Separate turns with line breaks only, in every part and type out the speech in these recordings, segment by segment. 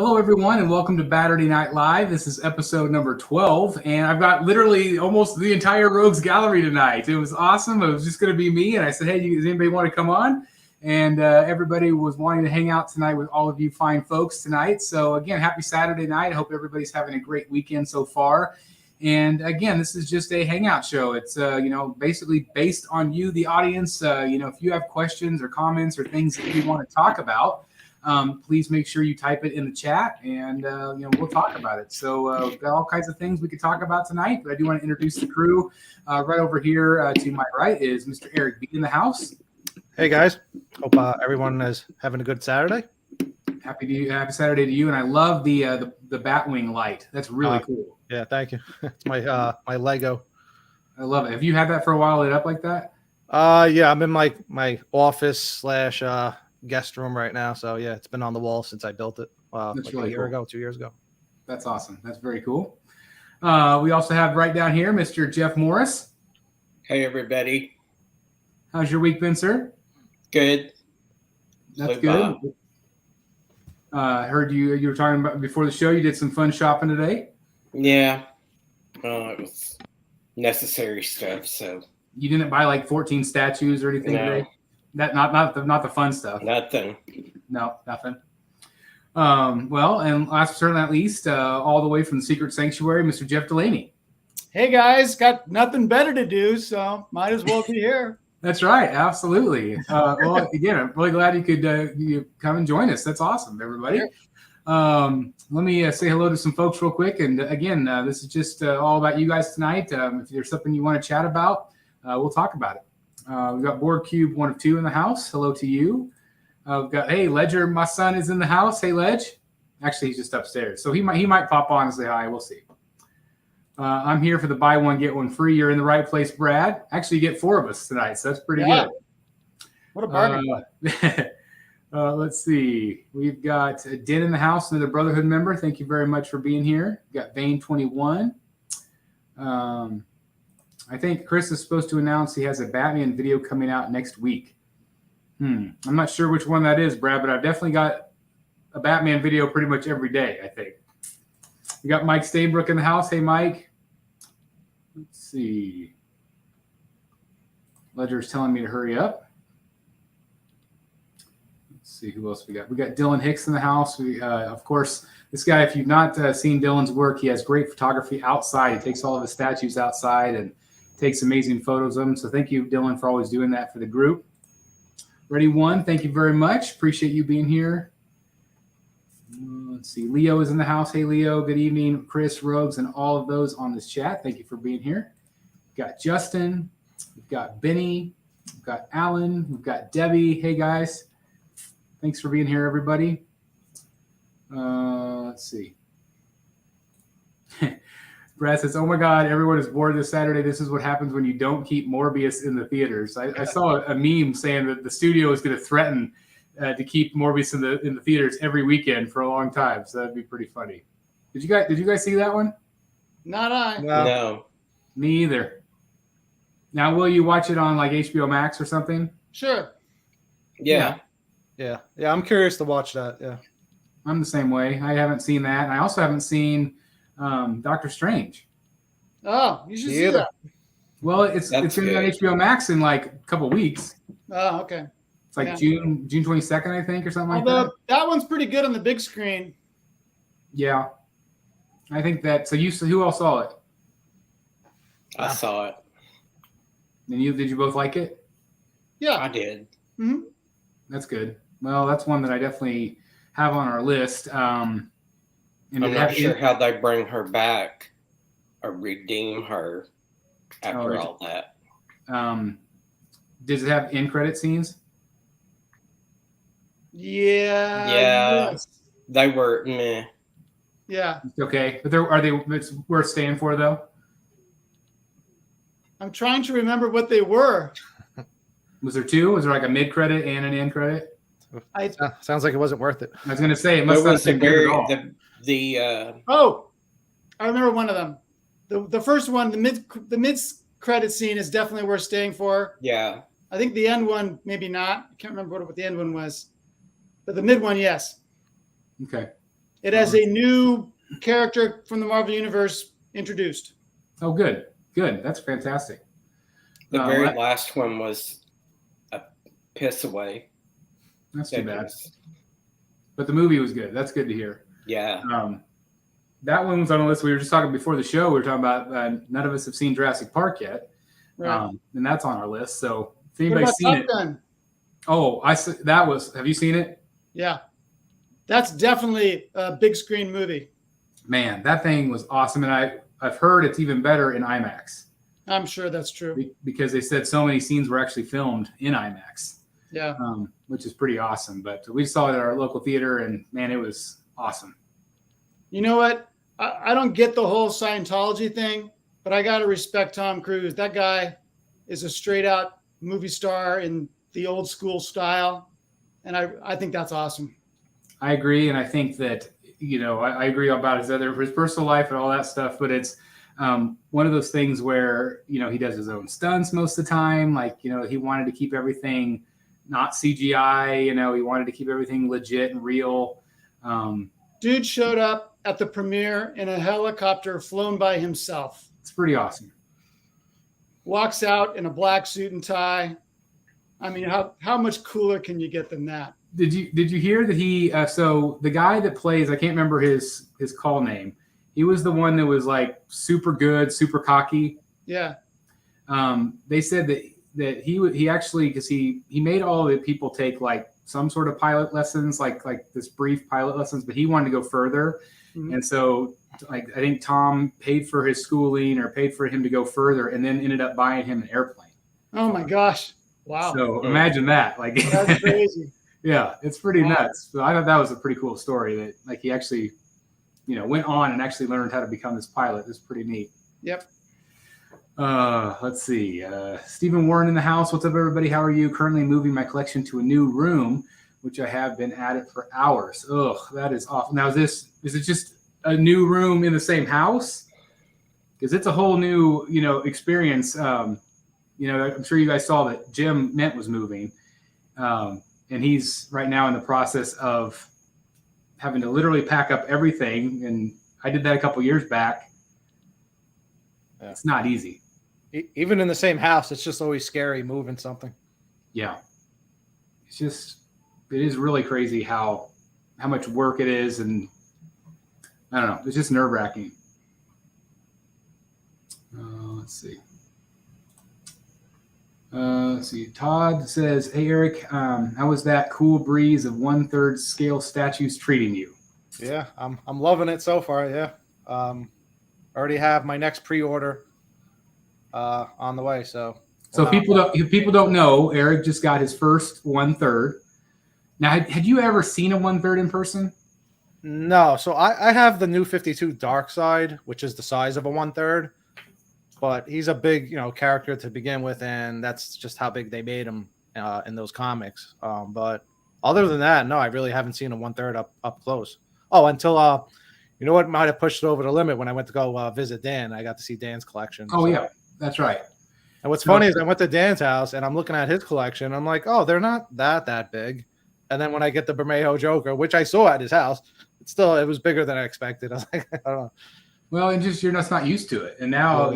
Hello, everyone, and welcome to Saturday Night Live. This is episode number 12, and I've got literally almost the entire Rogues Gallery tonight. It was awesome. It was just going to be me, and I said, hey, does anybody want to come on? And everybody was wanting to hang out tonight with all of you fine folks tonight. So, again, happy Saturday night. I hope everybody's having a great weekend so far. And, again, this is just a hangout show. It's, basically based on you, the audience. If you have questions or comments or things that you want to talk about, please make sure you type it in the chat, and we'll talk about it. So we've got all kinds of things we could talk about tonight, but I do want to introduce the crew. Right over here to my right is Mr. Eric B in the house.
Hey guys, hope everyone is having a good Saturday.
Happy Saturday to you, and I love the Batwing light. That's really cool.
Yeah, thank you. It's my my Lego.
I love it. Have you had that for a while, lit up like that?
Yeah, I'm in my office / guest room right now. So yeah, it's been on the wall since I built it.
That's really
a year ago, 2 years ago.
That's awesome. That's very cool. We also have right down here Mr. Jeff Morris.
Hey everybody.
How's your week been, sir?
Good.
That's good. Heard you were talking about before the show. You did some fun shopping today.
Yeah. It was necessary stuff. So
you didn't buy like 14 statues or anything today? That not the fun stuff.
Nothing.
No, nothing. Well, and last but certainly not least, all the way from the Secret Sanctuary, Mr. Jeff Delaney.
Hey guys, got nothing better to do, so might as well be here.
That's right, absolutely. Well, again, I'm really glad you could you come and join us. That's awesome, everybody. Let me say hello to some folks real quick. And again, this is just all about you guys tonight. If there's something you want to chat about, we'll talk about it. We've got Board Cube 1 of 2 in the house. Hello to you. We've got, hey, Ledger, my son is in the house. Hey, Ledge. Actually, he's just upstairs. So he might pop on and say hi. We'll see. I'm here for the buy one, get one free. You're in the right place, Brad. Actually, you get 4 of us tonight, so that's pretty good.
What a bargain.
Let's see. We've got Den in the house, another Brotherhood member. Thank you very much for being here. We've got Vane 21. I think Chris is supposed to announce he has a Batman video coming out next week. I'm not sure which one that is, Brad, but I've definitely got a Batman video pretty much every day, I think. We got Mike Stainbrook in the house. Hey, Mike. Let's see. Ledger's telling me to hurry up. Let's see who else we got. We got Dylan Hicks in the house. We, of course, this guy, if you've not seen Dylan's work, he has great photography outside. He takes all of his statues outside and takes amazing photos of them. So thank you, Dylan, for always doing that for the group. Ready One, thank you very much. Appreciate you being here. Let's see. Leo is in the house. Hey, Leo. Good evening. Chris, Rogues, and all of those on this chat. Thank you for being here. We've got Justin. We've got Benny. We've got Alan. We've got Debbie. Hey, guys. Thanks for being here, everybody. Let's see. Brad says, oh, my God, everyone is bored this Saturday. This is what happens when you don't keep Morbius in the theaters. I saw a meme saying that the studio is going to threaten to keep Morbius in the theaters every weekend for a long time. So that'd be pretty funny. Did you guys see that one?
Not I.
No.
Me either. Now, will you watch it on like HBO Max or something?
Sure.
Yeah.
I'm curious to watch that. Yeah,
I'm the same way. I haven't seen that. And I also haven't seen Doctor Strange.
Oh, you should see that.
Well, it's going to be on HBO Max in like a couple weeks.
Oh, okay.
It's like June 22nd, I think, or something like that.
That one's pretty good on the big screen.
Yeah. I think that. So who else saw it?
I saw it.
And did you both like it?
Yeah.
I did.
Mm-hmm.
That's good. Well, that's one that I definitely have on our list.
I'm not sure how they bring her back or redeem her after all that.
Does it have end credit scenes?
Yeah.
Yes. They were meh.
Yeah.
It's okay, but it's worth staying for though.
I'm trying to remember what they were.
Was there 2? Was there like a mid credit and an end credit?
Sounds like it wasn't worth it.
I was going to say it must not have been good at all.
Oh, I remember one of them. The first one, the mid credit scene is definitely worth staying for.
Yeah.
I think the end one, maybe not. I can't remember what the end one was. But the mid one, yes.
Okay.
It has a new character from the Marvel Universe introduced.
Oh, good. That's fantastic.
The very last one was a piss away.
That's too bad. But the movie was good. That's good to hear.
Yeah.
That one was on the list. We were just talking before the show. We were talking about none of us have seen Jurassic Park yet.
Right.
And that's on our list. So if
What
anybody's
about
seen
Top
it.
Gun?
Oh, have you seen it?
Yeah. That's definitely a big screen movie.
Man, that thing was awesome. And I've heard it's even better in IMAX.
I'm sure that's true.
Because they said so many scenes were actually filmed in IMAX.
Yeah.
Which is pretty awesome. But we saw it at our local theater, and man, it was awesome.
You know what? I don't get the whole Scientology thing, but I got to respect Tom Cruise. That guy is a straight out movie star in the old school style. And I think that's awesome.
I agree. And I think that, I agree about his personal life and all that stuff, but it's one of those things where, he does his own stunts most of the time. Like, he wanted to keep everything not CGI, he wanted to keep everything legit and real.
Dude showed up at the premiere in a helicopter flown by himself.
It's pretty awesome.
Walks out in a black suit and tie. I mean, how much cooler can you get than that?
Did you hear that he? So the guy that plays, I can't remember his call name. He was the one that was like super good, super cocky.
Yeah.
They said that he actually, because he made all the people take like some sort of pilot lessons, like this brief pilot lessons, but he wanted to go further. Mm-hmm. And so like, I think Tom paid for his schooling or paid for him to go further and then ended up buying him an airplane.
Oh my gosh. Wow.
So imagine that. Like,
that's crazy.
Yeah, it's pretty nuts. So I thought that was a pretty cool story that like he actually, went on and actually learned how to become this pilot. It's pretty neat.
Yep.
Let's see. Stephen Warren in the house. What's up, everybody? How are you? Currently moving my collection to a new room, which I have been at it for hours. Ugh, that is awful. Now, is it just a new room in the same house? Because it's a whole new, experience. I'm sure you guys saw that Jim Mint was moving. And he's right now in the process of having to literally pack up everything. And I did that a couple years back. Yeah. It's not easy.
Even in the same house, it's just always scary moving something.
Yeah. It is really crazy how much work it is. And I don't know. It's just nerve wracking. Let's see. Todd says, "Hey Eric, how was that cool breeze of 1/3 scale statues treating you?"
Yeah, I'm loving it so far. Yeah, already have my next pre-order on the way. So
if people don't know, Eric just got his first 1/3. Now, had you ever seen a 1/3 in person?
No. So I have the new 52 Dark Side, which is the size of a 1/3. But he's a big, character to begin with, and that's just how big they made him in those comics. But other than that, no, I really haven't seen a 1/3 up close. Oh, until what might have pushed it over the limit when I went to go visit Dan. I got to see Dan's collection.
Oh, yeah, that's right.
And what's funny is I went to Dan's house and I'm looking at his collection. I'm like, oh, they're not that big. And then when I get the Bermejo Joker, which I saw at his house, it was bigger than I expected. I was like, I don't know.
Well, and just you're just not used to it. And now,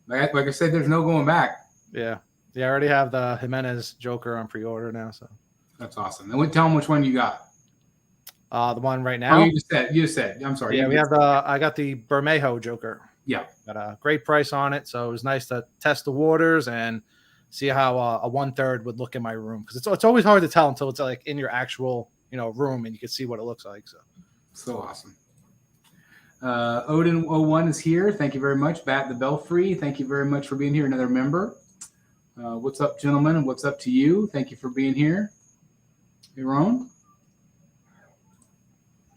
like I said, there's no going back.
Yeah. Yeah, I already have the Jimenez Joker on pre-order now. So
that's awesome. And tell them which one you got.
The one right now.
Oh, you just said. I'm sorry.
Yeah, I got the Bermejo Joker.
Yeah.
Got a great price on it. So it was nice to test the waters and see how a 1/3 would look in my room. Because it's always hard to tell until it's like in your actual, room and you can see what it looks like.
So awesome. Odin01 is here. Thank you very much. Bat the Belfry. Thank you very much for being here. Another member. What's up, gentlemen? And what's up to you? Thank you for being here. Aaron?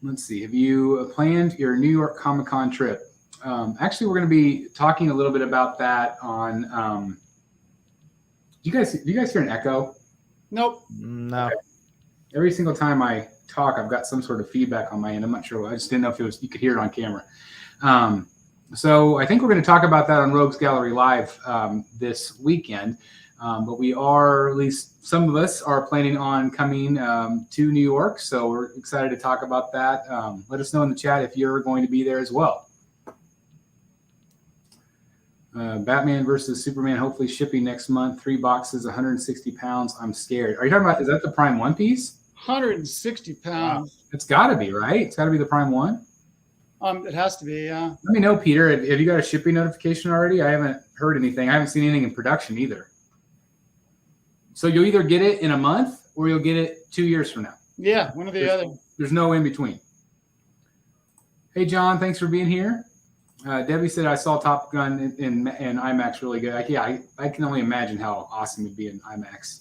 Let's see. Have you planned your New York Comic-Con trip? Actually, we're going to be talking a little bit about that on. Do you guys hear an echo?
Nope.
No.
Okay. Every single time I talk, I've got some sort of feedback on my end. I'm not sure. I just didn't know if you could hear it on camera. So I think we're going to talk about that on Rogues Gallery Live this weekend. But we are, at least some of us are planning on coming to New York. So we're excited to talk about that. Let us know in the chat if you're going to be there as well. Batman versus Superman, hopefully shipping next month. 3 boxes, 160 pounds. I'm scared. Are you talking about, is that the Prime 1 piece?
160 pounds.
Wow. It's got to be, right? It's got to be the Prime 1.
It has to be, yeah.
Let me know, Peter. Have you got a shipping notification already? I haven't heard anything. I haven't seen anything in production either. So you'll either get it in a month or you'll get it 2 years from now.
Yeah, one or the other. There's
no in between. Hey, John, thanks for being here. Debbie said I saw Top Gun in IMAX really good. I can only imagine how awesome it'd be in IMAX.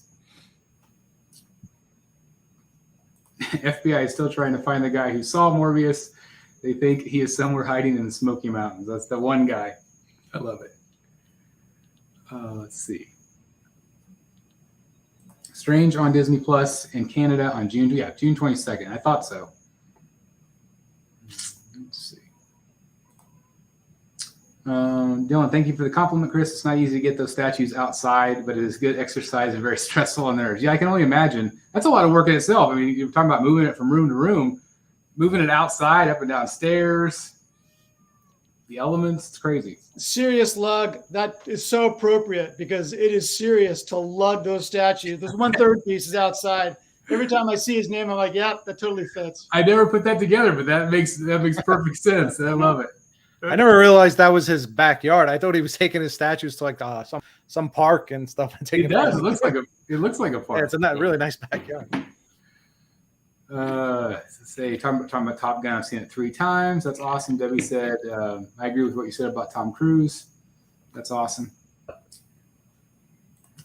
FBI is still trying to find the guy who saw Morbius. They think he is somewhere hiding in the Smoky Mountains. That's the one guy. I love it. Let's see. Strange on Disney Plus in Canada on June 22nd. I thought so. Dylan, thank you for the compliment, Chris. It's not easy to get those statues outside, but it is good exercise and very stressful on nerves. Yeah, I can only imagine. That's a lot of work in itself. I mean, you're talking about moving it from room to room, moving it outside, up and down stairs, the elements. It's crazy.
Serious lug. That is so appropriate because it is serious to lug those statues. Those 1/3 pieces outside. Every time I see his name, I'm like, yeah, that totally fits.
I never put that together, but that makes perfect sense. I love it.
I never realized that was his backyard. I thought he was taking his statues to like some park and stuff. And
it does. It looks like a park.
Yeah, it's a really nice backyard.
Talking about Top Gun, I've seen it 3 times. That's awesome. Debbie said, I agree with what you said about Tom Cruise. That's awesome.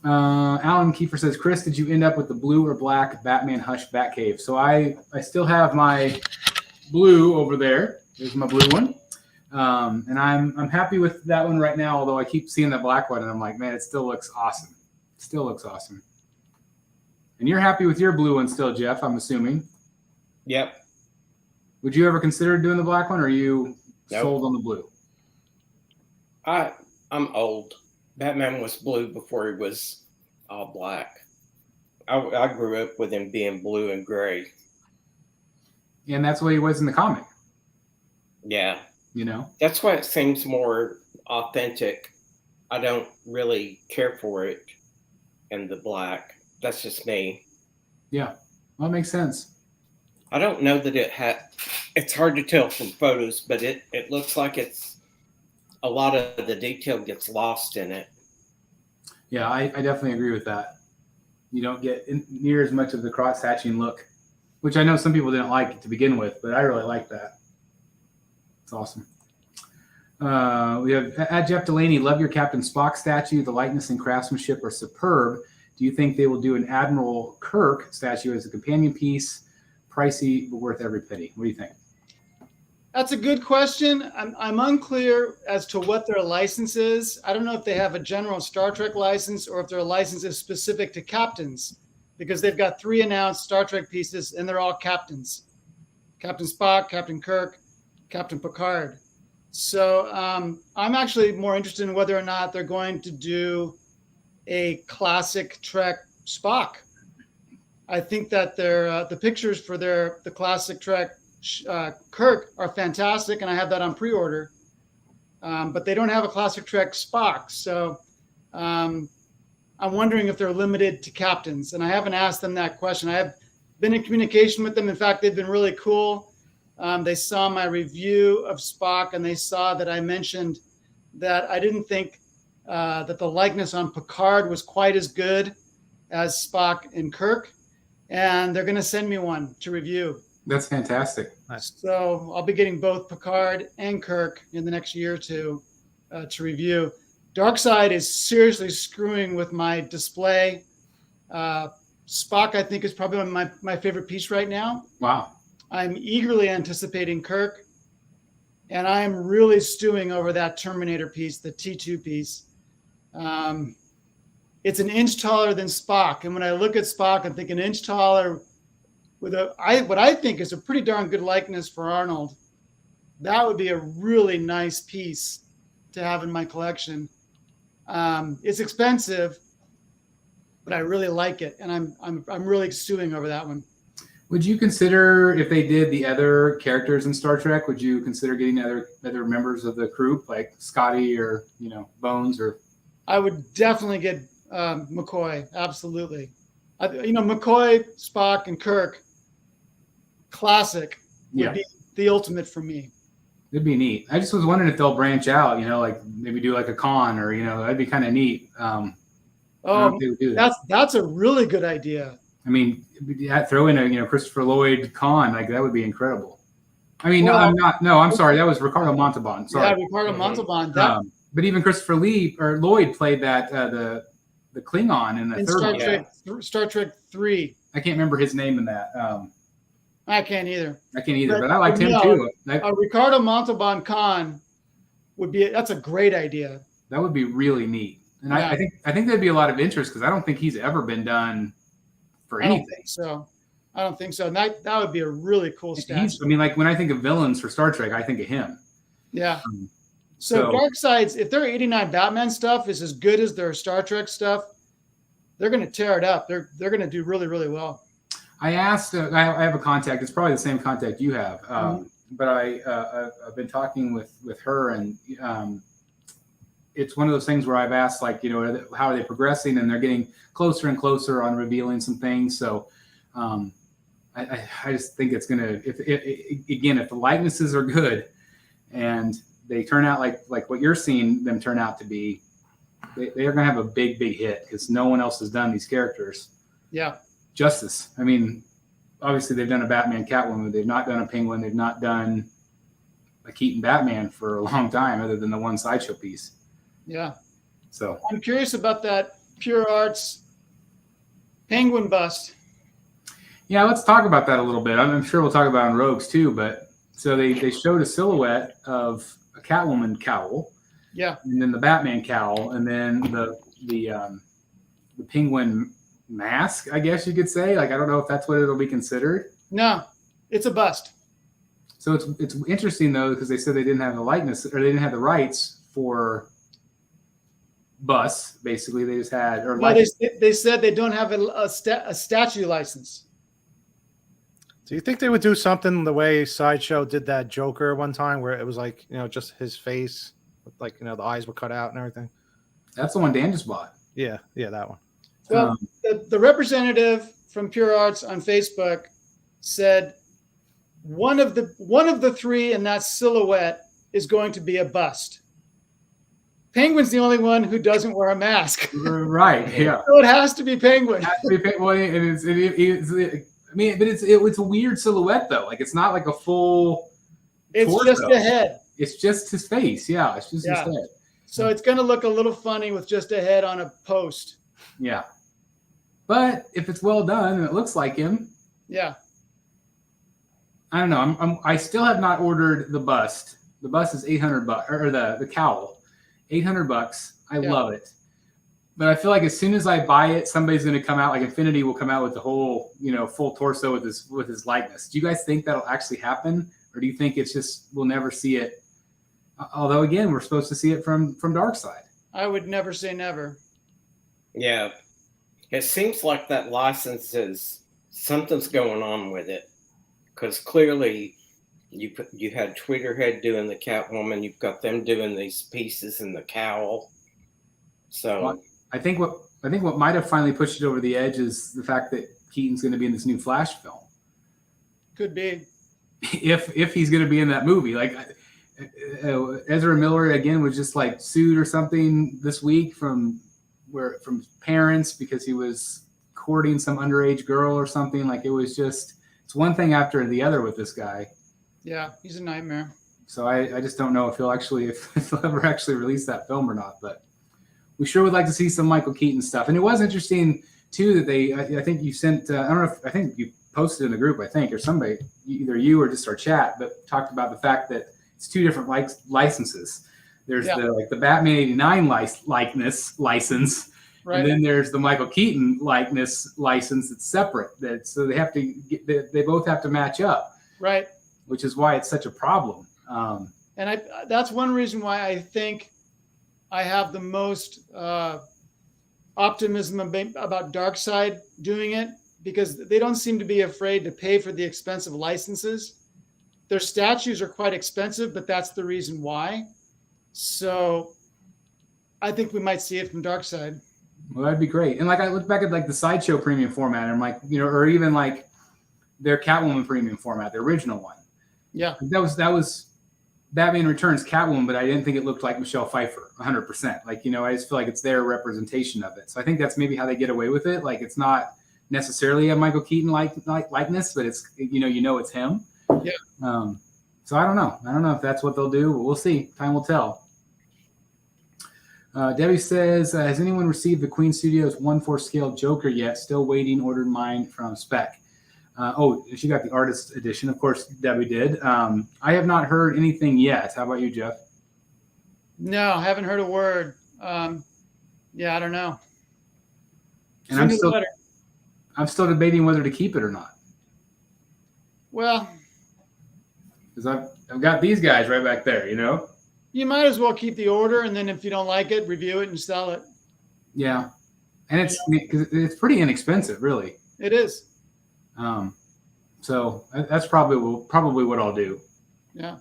Alan Kiefer says, Chris, did you end up with the blue or black Batman Hush Batcave? So I still have my blue over there. There's my blue one. And I'm happy with that one right now, although I keep seeing the black one and I'm like, man, it still looks awesome. It still looks awesome. And you're happy with your blue one still, Jeff, I'm assuming.
Yep.
Would you ever consider doing the black one, or are you sold on the blue?
I'm old. Batman was blue before he was all black. I grew up with him being blue and gray.
And that's what he was in the comic.
Yeah.
You know?
That's why it seems more authentic. I don't really care for it in the black. That's just me.
Yeah. Well, that makes sense.
I don't know that it's hard to tell from photos, but it looks like it's a lot of the detail gets lost in it.
Yeah, I definitely agree with that. You don't get near as much of the cross-hatching look, which I know some people didn't like to begin with, but I really like that. It's awesome. We have at Jeff Delaney, love your Captain Spock statue. The likeness and craftsmanship are superb. Do you think they will do an Admiral Kirk statue as a companion piece? Pricey, but worth every penny. What do you think?
That's a good question. I'm unclear as to what their license is. I don't know if they have a general Star Trek license or if their license is specific to captains, because they've got 3 announced Star Trek pieces and they're all captains. Captain Spock, Captain Kirk, Captain Picard. So I'm actually more interested in whether or not they're going to do a classic Trek Spock. I think that the pictures for the classic Trek Kirk are fantastic, and I have that on pre-order. But they don't have a classic Trek Spock, so I'm wondering if they're limited to captains. And I haven't asked them that question. I have been in communication with them. In fact, they've been really cool. They saw my review of Spock, and they saw that I mentioned that I didn't think that the likeness on Picard was quite as good as Spock and Kirk. And they're going to send me one to review.
That's fantastic.
Nice.
So I'll be getting both Picard and Kirk in the next year or two to review. Darkseid is seriously screwing with my display. Spock, I think, is probably my favorite piece right now.
Wow.
I'm eagerly anticipating Kirk. And I'm really stewing over that Terminator piece, the T2 piece. It's an inch taller than Spock. And when I look at Spock, I'm thinking an inch taller with what I think is a pretty darn good likeness for Arnold. That would be a really nice piece to have in my collection. It's expensive, but I really like it, and I'm really stewing over that one.
Would you consider, if they did the other characters in Star Trek, would you consider getting other members of the crew, like Scotty or Bones? Or
I would definitely get McCoy. Absolutely. McCoy, Spock, and Kirk, classic, would be the ultimate for me.
It'd be neat. I just was wondering if they'll branch out, like maybe do like a con, or that'd be kind of neat.
That's a really good idea.
I mean, throw in a Christopher Lloyd con, like that would be incredible. I mean, I'm sorry, that was Ricardo Montalban. Sorry.
Yeah, Ricardo Montalban.
But even Christopher Lloyd played that the Klingon in the third one.
Star Trek 3.
I can't remember his name in that.
I can't either.
But I liked him too.
Ricardo Montalban con that's a great idea.
That would be really neat. And I think there'd be a lot of interest because I don't think he's ever been done for anything.
I don't think so. And that would be a really cool statue.
Like when I think of villains for Star Trek, I think of him.
Yeah. So Darkseid's, if their 89 Batman stuff is as good as their Star Trek stuff, they're going to tear it up. They're going to do really, really well.
I asked, I have a contact. It's probably the same contact you have. But I've been talking with her, and it's one of those things where I've asked, like, how are they progressing? And they're getting closer and closer on revealing some things. So I just think it's going to, if the likenesses are good and they turn out like what you're seeing them turn out to be, they are going to have a big, big hit because no one else has done these characters.
Yeah.
Justice. I mean, obviously they've done a Batman Catwoman. They've not done a Penguin. They've not done a Keaton Batman for a long time other than the one Sideshow piece.
Yeah.
So
I'm curious about that Pure Arts Penguin bust.
Yeah, let's talk about that a little bit. I'm sure we'll talk about it on Rogues too, but so they showed a silhouette of a Catwoman cowl.
Yeah.
And then the Batman cowl, and then the Penguin mask, I guess you could say. Like, I don't know if that's what it'll be considered.
No, it's a bust.
So it's interesting though, because they said they didn't have the likeness, or they didn't have the rights for bus. Basically, they just had.
They said they don't have a statue license.
Do you think they would do something the way Sideshow did that Joker one time, where it was like, just his face, like, the eyes were cut out and everything?
That's the one Dan just bought.
Yeah, that one.
Well, the representative from Pure Arts on Facebook said one of the three in that silhouette is going to be a bust. Penguin's the only one who doesn't wear a mask.
Right. Yeah.
So it has to be Penguin.
It's a weird silhouette though. Like, it's not like a full.
It's torso. Just a head.
It's just his face. Yeah, it's just his head.
So it's going to look a little funny with just a head on a post.
Yeah. But if it's well done and it looks like him.
Yeah.
I don't know. I still have not ordered the bust. The bust is $800, or the cowl, $800. I love it. But I feel like as soon as I buy it, somebody's going to come out, like Infinity will come out with the whole, full torso with his likeness. Do you guys think that'll actually happen? Or do you think it's just, we'll never see it? Although, again, we're supposed to see it from Darkseid.
I would never say never.
Yeah. It seems like that license something's going on with it. Because clearly you had Tweeterhead doing the Catwoman. You've got them doing these pieces in the cowl. So
well, I think what might have finally pushed it over the edge is the fact that Keaton's going to be in this new Flash film.
Could be.
If he's going to be in that movie. Like, Ezra Miller again was just like sued or something this week from parents because he was courting some underage girl or something. Like, it was just, it's one thing after the other with this guy.
Yeah, he's a nightmare.
So I just don't know if he'll ever actually release that film or not, but we sure would like to see some Michael Keaton stuff. And it was interesting too that I think you sent, I think you posted in the group, or somebody, either you or just our chat, but talked about the fact that it's two different licenses. There's the Batman 89 likeness license, right, and then there's the Michael Keaton likeness license that's separate. So they have to they both have to match up,
right? Which
is why it's such a problem.
And that's one reason why I think I have the most optimism about Darkseid doing it, because they don't seem to be afraid to pay for the expensive licenses. Their statues are quite expensive, but that's the reason why. So I think we might see it from Darkseid.
Well, that'd be great. And like I look back at like the Sideshow premium format, and I'm like, or even like their Catwoman premium format, the original one.
Yeah.
That was Batman Returns Catwoman, but I didn't think it looked like Michelle Pfeiffer 100%. Like, I just feel like it's their representation of it. So I think that's maybe how they get away with it. Like, it's not necessarily a Michael Keaton likeness, but it's, it's him.
Yeah.
So I don't know. I don't know if that's what they'll do, but we'll see. Time will tell. Debbie says, has anyone received the Queen Studios 1/4 scale Joker yet? Still waiting. Ordered mine from Spec. She got the artist edition. Of course, Debbie did. I have not heard anything yet. How about you, Jeff?
No, haven't heard a word. I don't know.
And I'm still debating whether to keep it or not.
Well,
because I've got these guys right back there,
You might as well keep the order, and then if you don't like it, review it and sell it.
Yeah, and it's pretty inexpensive, really.
It is.
So that's probably what I'll do.
Yeah.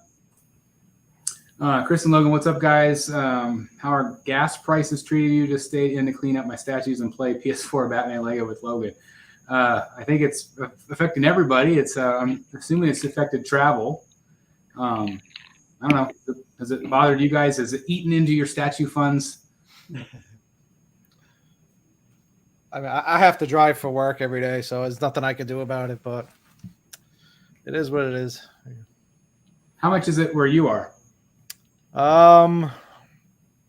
Chris and Logan, what's up, guys? How are gas prices treating you? Just stay in to clean up my statues and play PS4 Batman Lego with Logan. I think it's affecting everybody. It's I'm assuming it's affected travel. I don't know. Has it bothered you guys? Has it eaten into your statue funds?
I mean, I have to drive for work every day, so there's nothing I can do about it, but it is what it is.
How much is it where you are?
About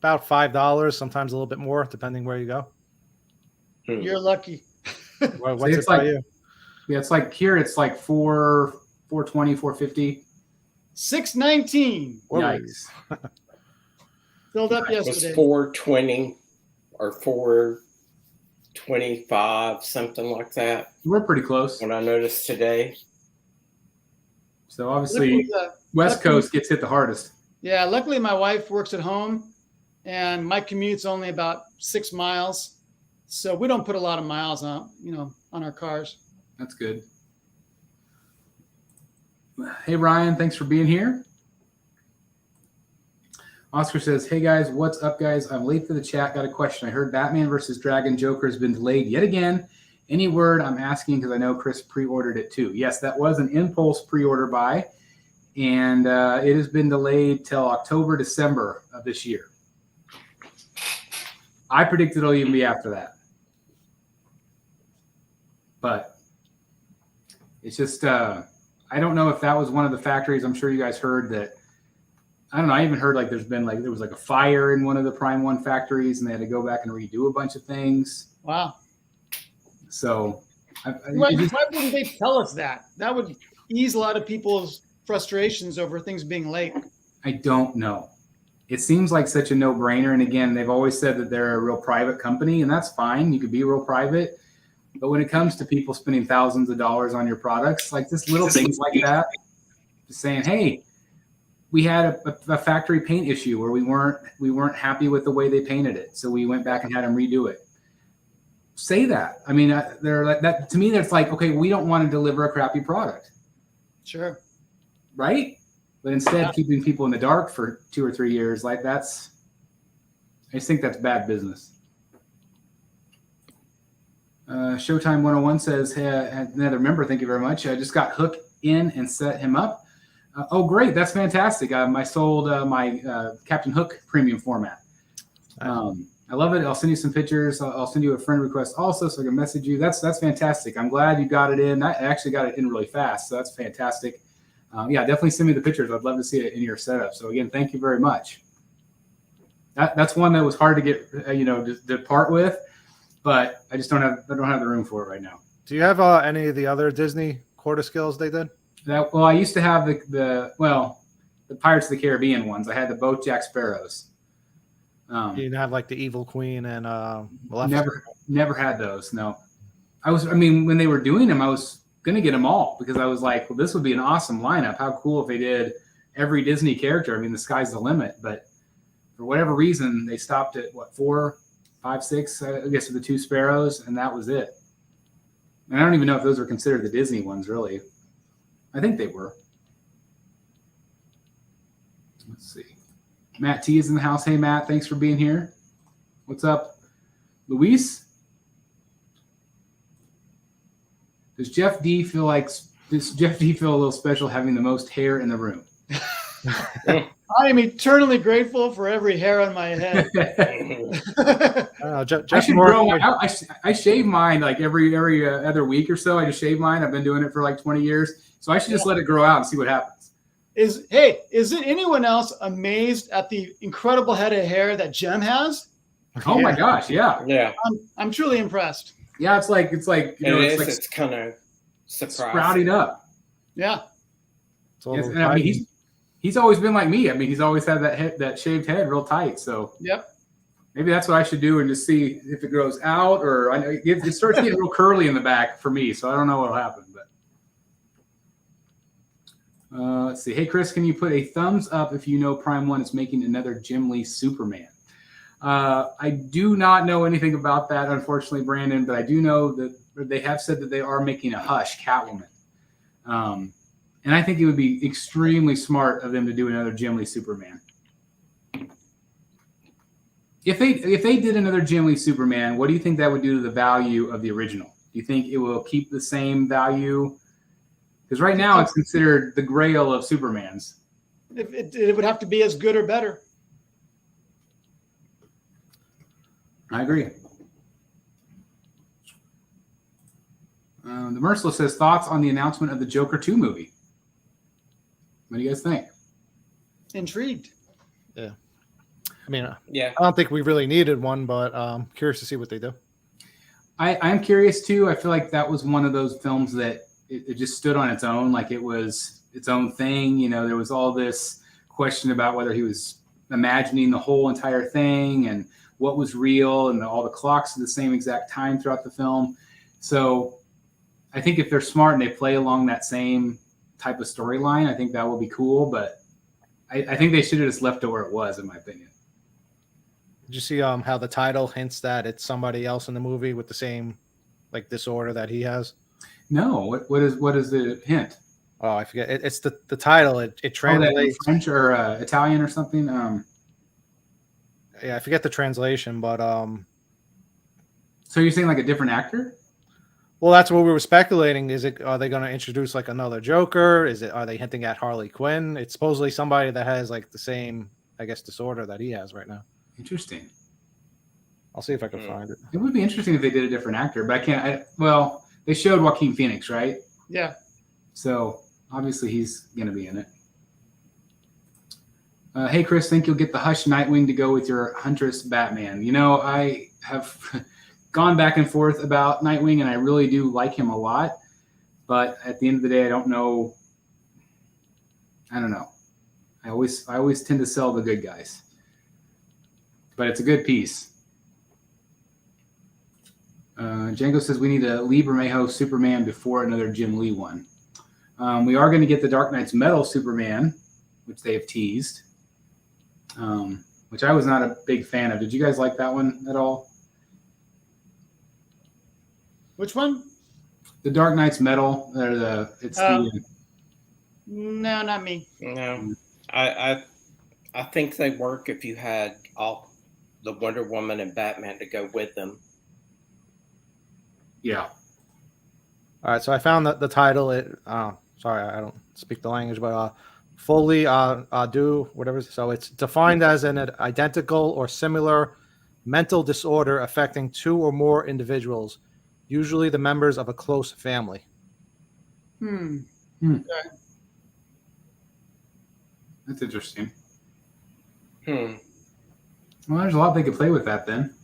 $5, sometimes a little bit more, depending where you go.
You're lucky.
What's it for you?
Yeah, it's like here, it's like $420, $450.
$619.
Yikes.
Filled up
It was
yesterday.
$420 or $425, something like that.
We're pretty close.
What I noticed today.
So obviously, West Coast gets hit the hardest.
Yeah, luckily my wife works at home, and my commute's only about 6 miles, so we don't put a lot of miles on our cars.
That's good. Hey, Ryan, thanks for being here. Oscar says, hey, guys, what's up, guys? I'm late for the chat. Got a question. I heard Batman versus Dragon Joker has been delayed yet again. Any word? I'm asking because I know Chris pre-ordered it too. Yes, that was an impulse pre-order buy, and it has been delayed till October, December of this year. I predict it'll even be after that. But it's just, I don't know if that was one of the factories. I'm sure you guys heard that. I don't know. I even heard there was a fire in one of the Prime 1 factories, and they had to go back and redo a bunch of things.
Wow.
So
why wouldn't they tell us that? That would ease a lot of people's frustrations over things being late.
I don't know. It seems like such a no-brainer. And again, they've always said that they're a real private company, and that's fine. You could be real private. But when it comes to people spending thousands of dollars on your products, like just little things like that, just saying, hey, we had a factory paint issue where we weren't happy with the way they painted it, so we went back and had them redo it. Say that. I mean, they're like that to me. That's like, okay, we don't want to deliver a crappy product,
Sure.
right? But instead, keeping people in the dark for 2 or 3 years, I just think that's bad business. Showtime 101 says, hey, another member, thank you very much. I just got Hook in and set him up. Oh, great. That's fantastic. I sold my Captain Hook premium format. I love it. I'll send you some pictures. I'll send you a friend request also so I can message you. That's fantastic. I'm glad you got it in. I actually got it in really fast, so that's fantastic. Yeah, definitely send me the pictures. I'd love to see it in your setup. So, again, thank you very much. That's one that was hard to get, to part with, but I just don't have the room for it right now.
Do you have any of the other Disney quarter skills they did?
Well, I used to have the Pirates of the Caribbean ones. I had the both Jack Sparrows.
You didn't have the Evil Queen and
never had those. No, when they were doing them, I was gonna get them all because I was like, well, this would be an awesome lineup. How cool if they did every Disney character. I mean, the sky's the limit. But for whatever reason, they stopped at 4 5, 6, I guess, with the 2 sparrows, and that was it. And I don't even know if those were considered the Disney ones, really. I think they were. Let's see. Matt T is in the house. Hey, Matt, thanks for being here. What's up? Luis? Does Jeff D feel a little special having the most hair in the room?
I am eternally grateful for every hair on my head.
I should grow. I shave mine like every other week or so. I just shave mine. I've been doing it for like 20 years, so I should just let it grow out and see what happens.
Is it anyone else amazed at the incredible head of hair that Jem has?
Oh my gosh, yeah.
Yeah.
I'm truly impressed.
Yeah, it's like
it's kind of surprising.
Sprouting up.
Yeah.
Yes, and I mean, he's always been like me. I mean, he's always had that shaved head real tight. So
yep.
Maybe that's what I should do and just see if it grows out, or I know it starts getting real curly in the back for me. So I don't know what'll happen. But let's see. Hey, Chris, can you put a thumbs up if you know Prime One is making another Jim Lee Superman? I do not know anything about that, unfortunately, Brandon, but I do know that they have said that they are making a Hush Catwoman. And I think it would be extremely smart of them to do another Jim Lee Superman. If they did another Jim Lee Superman, what do you think that would do to the value of the original? Do you think it will keep the same value? Because right now it's considered the grail of Supermans.
It would have to be as good or better.
I agree. The Merciless says, thoughts on the announcement of the Joker 2 movie? What do you guys think?
Intrigued.
Yeah. I mean,
yeah.
I don't think we really needed one, but curious to see what they do.
I'm curious too. I feel like that was one of those films that it just stood on its own, like it was its own thing. You know, there was all this question about whether he was imagining the whole entire thing and what was real, and all the clocks at the same exact time throughout the film. So I think if they're smart and they play along that same type of storyline, I think that will be cool. But I think they should have just left it where it was, in my opinion.
Did you see how the title hints that it's somebody else in the movie with the same like disorder that he has?
No. What is the hint?
Oh, I forget. It's the title. It translates
French or Italian or something.
Yeah, I forget the translation, but
So you're saying like a different actor?
Well, that's what we were speculating. Are they going to introduce like another Joker? Are they hinting at Harley Quinn? It's supposedly somebody that has like the same, I guess, disorder that he has right now.
Interesting.
I'll see if I can find it.
It would be interesting if they did a different actor, but I can't. Well, they showed Joaquin Phoenix, right?
Yeah.
So obviously he's going to be in it. Hey, Chris, think you'll get the Hush Nightwing to go with your Huntress Batman? You know, I have gone back and forth about Nightwing, and I really do like him a lot. But at the end of the day, I don't know. I don't know. I always tend to sell the good guys. But it's a good piece. Django says we need a Lee Bermejo Superman before another Jim Lee one. We are going to get the Dark Knight's Metal Superman, which they have teased, which I was not a big fan of. Did you guys like that one at all?
Which one?
The Dark Knight's Metal.
No, not me.
No, I think they work if you had all the Wonder Woman and Batman to go with them.
Yeah.
All right, so I found the title. Sorry, I don't speak the language, but fully do whatever. So it's defined as an identical or similar mental disorder affecting 2 or more individuals, usually the members of a close family.
Okay.
That's interesting.
Hmm.
Well, there's a lot they could play with that then.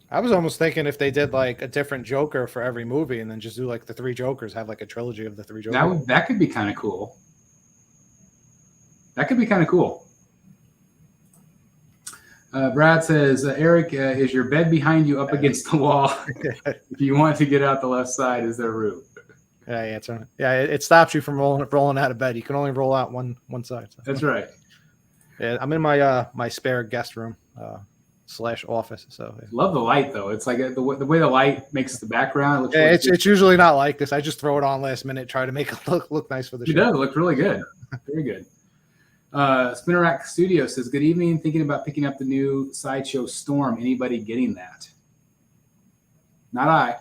I was almost thinking if they did like a different Joker for every movie and then just do like the 3 Jokers, have like a trilogy of the 3 Jokers.
That could be kind of cool. That could be kind of cool. Brad says, Eric, is your bed behind you up against the wall? If you want to get out the left side, is there room?
Yeah, it's right. Yeah, it stops you from rolling out of bed. You can only roll out one side. So.
That's right.
Yeah, I'm in my my spare guest room. /office. So yeah.
Love the light though. It's like the way the light makes the background. It looks
Yeah,
really
it's usually not like this. I just throw it on last minute, try to make it look nice for the
It
show.
does look really good. Very good. Spinner Rack Studio says, good evening. Thinking about picking up the new Sideshow Storm. Anybody getting that? Not I.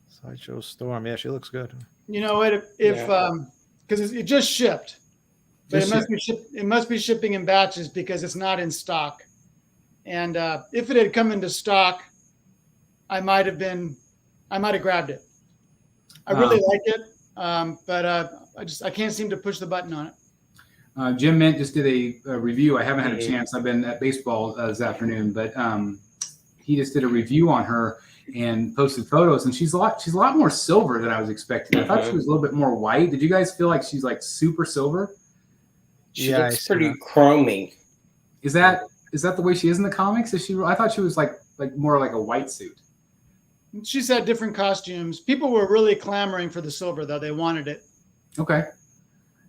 Sideshow Storm. Yeah, she looks good.
You know what? If because it just shipped, but it must be shipping in batches because it's not in stock. And if it had come into stock, I might have grabbed it. I really like it, but I can't seem to push the button on it.
Jim Mint just did a review. I haven't had a chance. I've been at baseball this afternoon, but he just did a review on her and posted photos. And she's a lot more silver than I was expecting. I thought she was a little bit more white. Did you guys feel like she's like super silver?
She looks pretty chromy.
Is that the way she is in the comics? Is she? I thought she was like more like a white suit.
She's had different costumes. People were really clamoring for the silver, though. They wanted it.
Okay.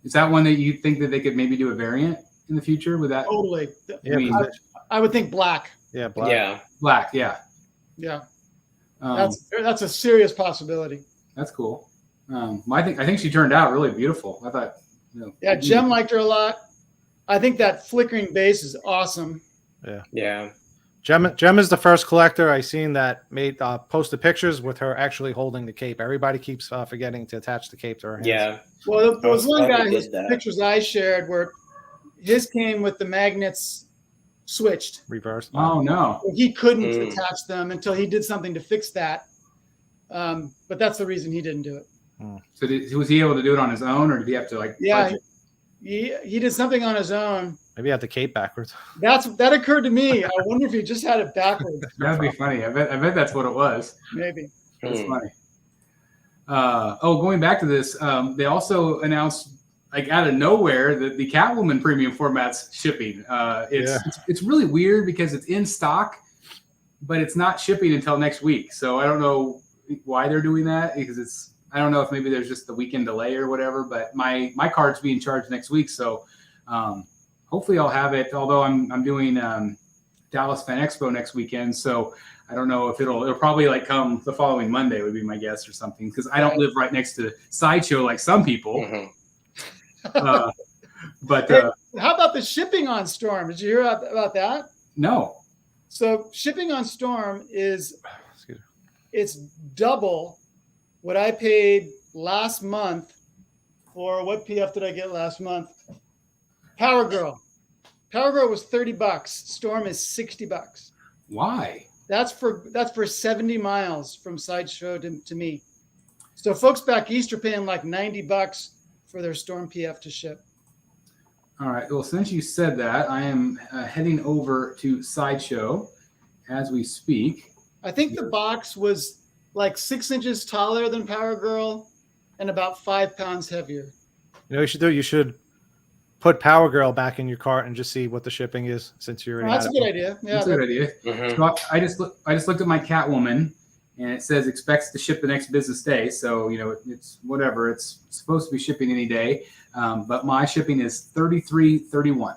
Is that one that you think that they could maybe do a variant in the future with that?
Totally.
Yeah,
I would think black.
Yeah, black.
Yeah.
Black, yeah.
Yeah. That's a serious possibility.
That's cool. I think she turned out really beautiful. I thought.
Yeah, Jem liked her a lot. I think that flickering base is awesome.
Yeah.
Yeah.
Jem is the first collector I seen that made posted pictures with her actually holding the cape. Everybody keeps forgetting to attach the cape to her hands.
Yeah.
Well, there was one guy whose pictures I shared where his came with the magnets switched.
Reversed.
Oh no.
He couldn't attach them until he did something to fix that. But that's the reason he didn't do it.
So was he able to do it on his own, or did he have to like?
Yeah, he did something on his own.
Maybe he had the cape backwards.
That occurred to me. I wonder if he just had it backwards.
That'd be funny. I bet that's what it was.
Maybe.
That's funny. Going back to this, they also announced like out of nowhere that the Catwoman premium format's shipping. It's really weird because it's in stock, but it's not shipping until next week. So I don't know why they're doing that because I don't know if maybe there's just the weekend delay or whatever. But my card's being charged next week, so hopefully I'll have it. Although I'm doing Dallas Fan Expo next weekend, so I don't know if it'll probably like come the following Monday would be my guess or something because I don't live right next to Sideshow like some people. But
how about the shipping on Storm? Did you hear about that?
No.
So shipping on Storm it's double what I paid last month for what PF did I get last month? Power Girl. Power Girl was $30. Storm is $60.
Why?
That's for 70 miles from Sideshow to me. So folks back east are paying like $90 for their Storm PF to ship.
All right. Well, since you said that, I am heading over to Sideshow as we speak.
I think the box was like 6 inches taller than Power Girl and about 5 pounds heavier.
You know what you should do? You should put Power Girl back in your cart and just see what the shipping is since you already
that's a good idea. Yeah,
that's a good idea. So I just looked at my Catwoman and it says expects to ship the next business day. So, it's whatever. It's supposed to be shipping any day. But my shipping is $33.31.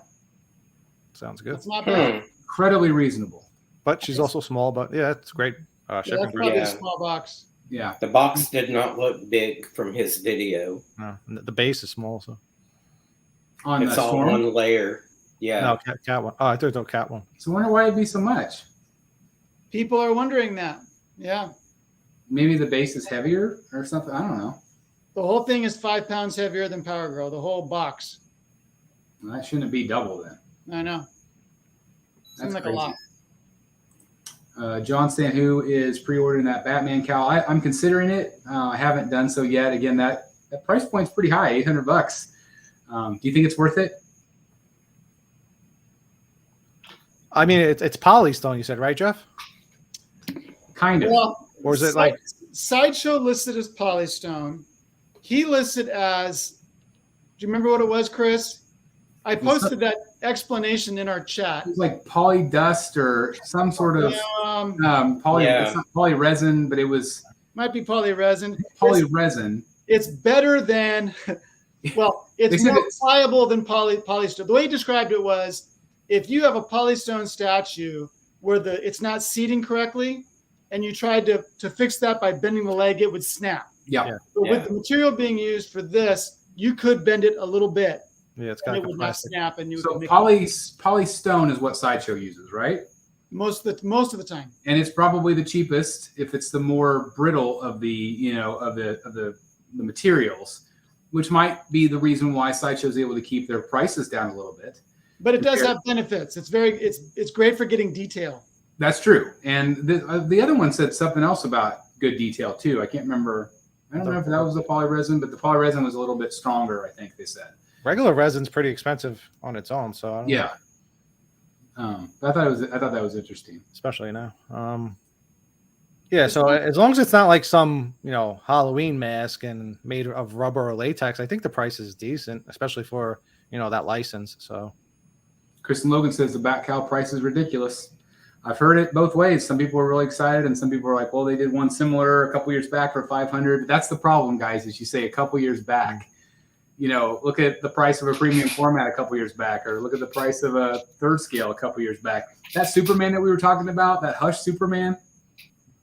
Sounds good.
That's not bad.
Incredibly reasonable.
But she's also small, but yeah, it's great. Shipping
that's probably a small box.
Yeah.
The box did not look big from his video.
No, the base is small, so.
It's all
Storm?
one layer. Yeah.
No, cat one. Oh, I thought it was cat one.
So I wonder why it'd be so much.
People are wondering that. Yeah.
Maybe the base is heavier or something. I don't know.
The whole thing is 5 pounds heavier than Power Girl, the whole box.
Well, that shouldn't be double then.
I know. Seems like
crazy.
a lot.
John Stanhu is pre-ordering that Batman cowl. I'm considering it. I haven't done so yet. Again, that price point's pretty high, $800. Do you think it's worth it?
I mean, it's polystone, you said, right, Jeff?
Kind of.
Well,
Or is it like
Sideshow listed as polystone? He listed as. Do you remember what it was, Chris? I posted that explanation in our chat.
It's like poly dust or some sort of it's not poly resin, but it was
might be poly resin.
Poly resin.
It's better than. Well, it's more pliable than polystone. The way he described it was, if you have a polystone statue where it's not seating correctly, and you tried to fix that by bending the leg, it would snap.
Yeah.
But with the material being used for this, you could bend it a little bit.
Yeah, it's
and
got
it would not snap, and you
So
would make
polystone is what Sideshow uses, right?
most of the time.
And it's probably the cheapest if it's the more brittle of the of the materials, which might be the reason why Sideshow is able to keep their prices down a little bit.
But it does have benefits. It's great for getting detail.
That's true. And the other one said something else about good detail too. I can't remember. I don't know if that was the polyresin, but the polyresin was a little bit stronger, I think they said.
Regular resin's pretty expensive on its own, so I don't know.
Yeah. I thought that was interesting.
Especially now. Yeah, so as long as it's not like some, Halloween mask and made of rubber or latex, I think the price is decent, especially for, that license. So
Kristen Logan says the Bat Cow price is ridiculous. I've heard it both ways. Some people are really excited, and some people are like, well, they did one similar a couple years back for $500. But that's the problem, guys, is you say a couple years back. Look at the price of a premium format a couple years back, or look at the price of a third scale a couple years back. That Superman that we were talking about, that Hush Superman,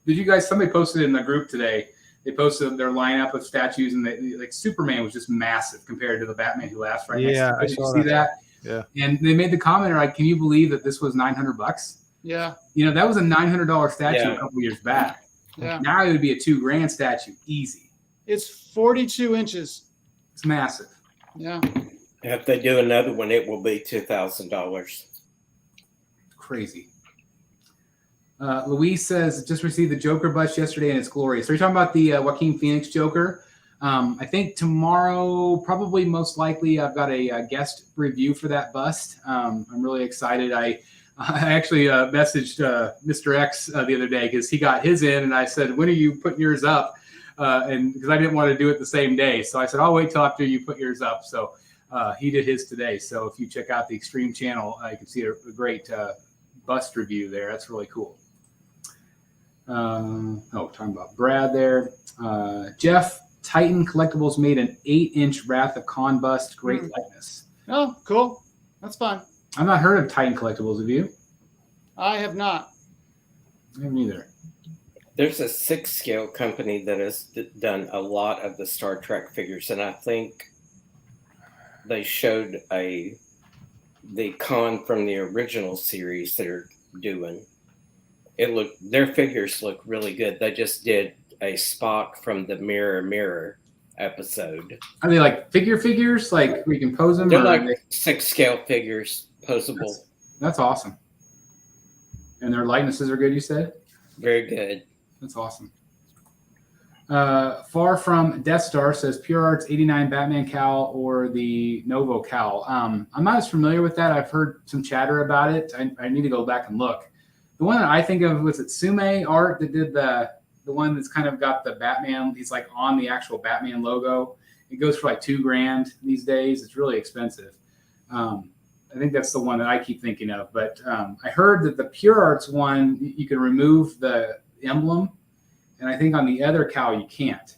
did you guys, somebody posted in the group today, they posted their lineup of statues, and like Superman was just massive compared to the Batman Who Laughs right next to it. Did you see that?
Yeah.
And they made the comment, like, can you believe that this was $900?
Yeah.
That was a $900 statue a couple years back.
Yeah.
Now it would be a $2,000 statue, easy.
It's 42 inches.
It's massive.
Yeah.
If they do another one, it will be $2,000.
Crazy. Louise says, just received the Joker bust yesterday and it's glorious. So you're talking about the Joaquin Phoenix Joker. I think tomorrow, probably most likely, I've got a guest review for that bust. I'm really excited. I actually messaged Mr. X the other day because he got his in, and I said, when are you putting yours up? And because I didn't want to do it the same day. So I said, I'll wait till after you put yours up. So he did his today. So if you check out the Extreme channel, you can see a great bust review there. That's really cool. Talking about Brad there. Jeff, Titan Collectibles made an 8-inch Wrath of Khan bust. Great likeness.
Oh, cool. That's fun.
I've not heard of Titan Collectibles. Have you?
I have not.
I haven't either.
There's a 6-scale company that has done a lot of the Star Trek figures, and I think they showed the Khan from the original series they're doing. Their figures look really good. They just did a Spock from the Mirror episode.
Are they like figures? Like we can pose them?
They're like 6-scale figures, posable.
That's awesome. And their likenesses are good, you said?
Very good.
That's awesome. Far from Death Star says Pure Arts 89 Batman cowl or the Novo cowl. I'm not as familiar with that. I've heard some chatter about it. I need to go back and look. The one that I think of was it Sume Art that did the one that's kind of got the Batman. He's like on the actual Batman logo. It goes for like $2,000 these days. It's really expensive. I think that's the one that I keep thinking of. But I heard that the Pure Arts one, you can remove the emblem, and I think on the other cowl you can't.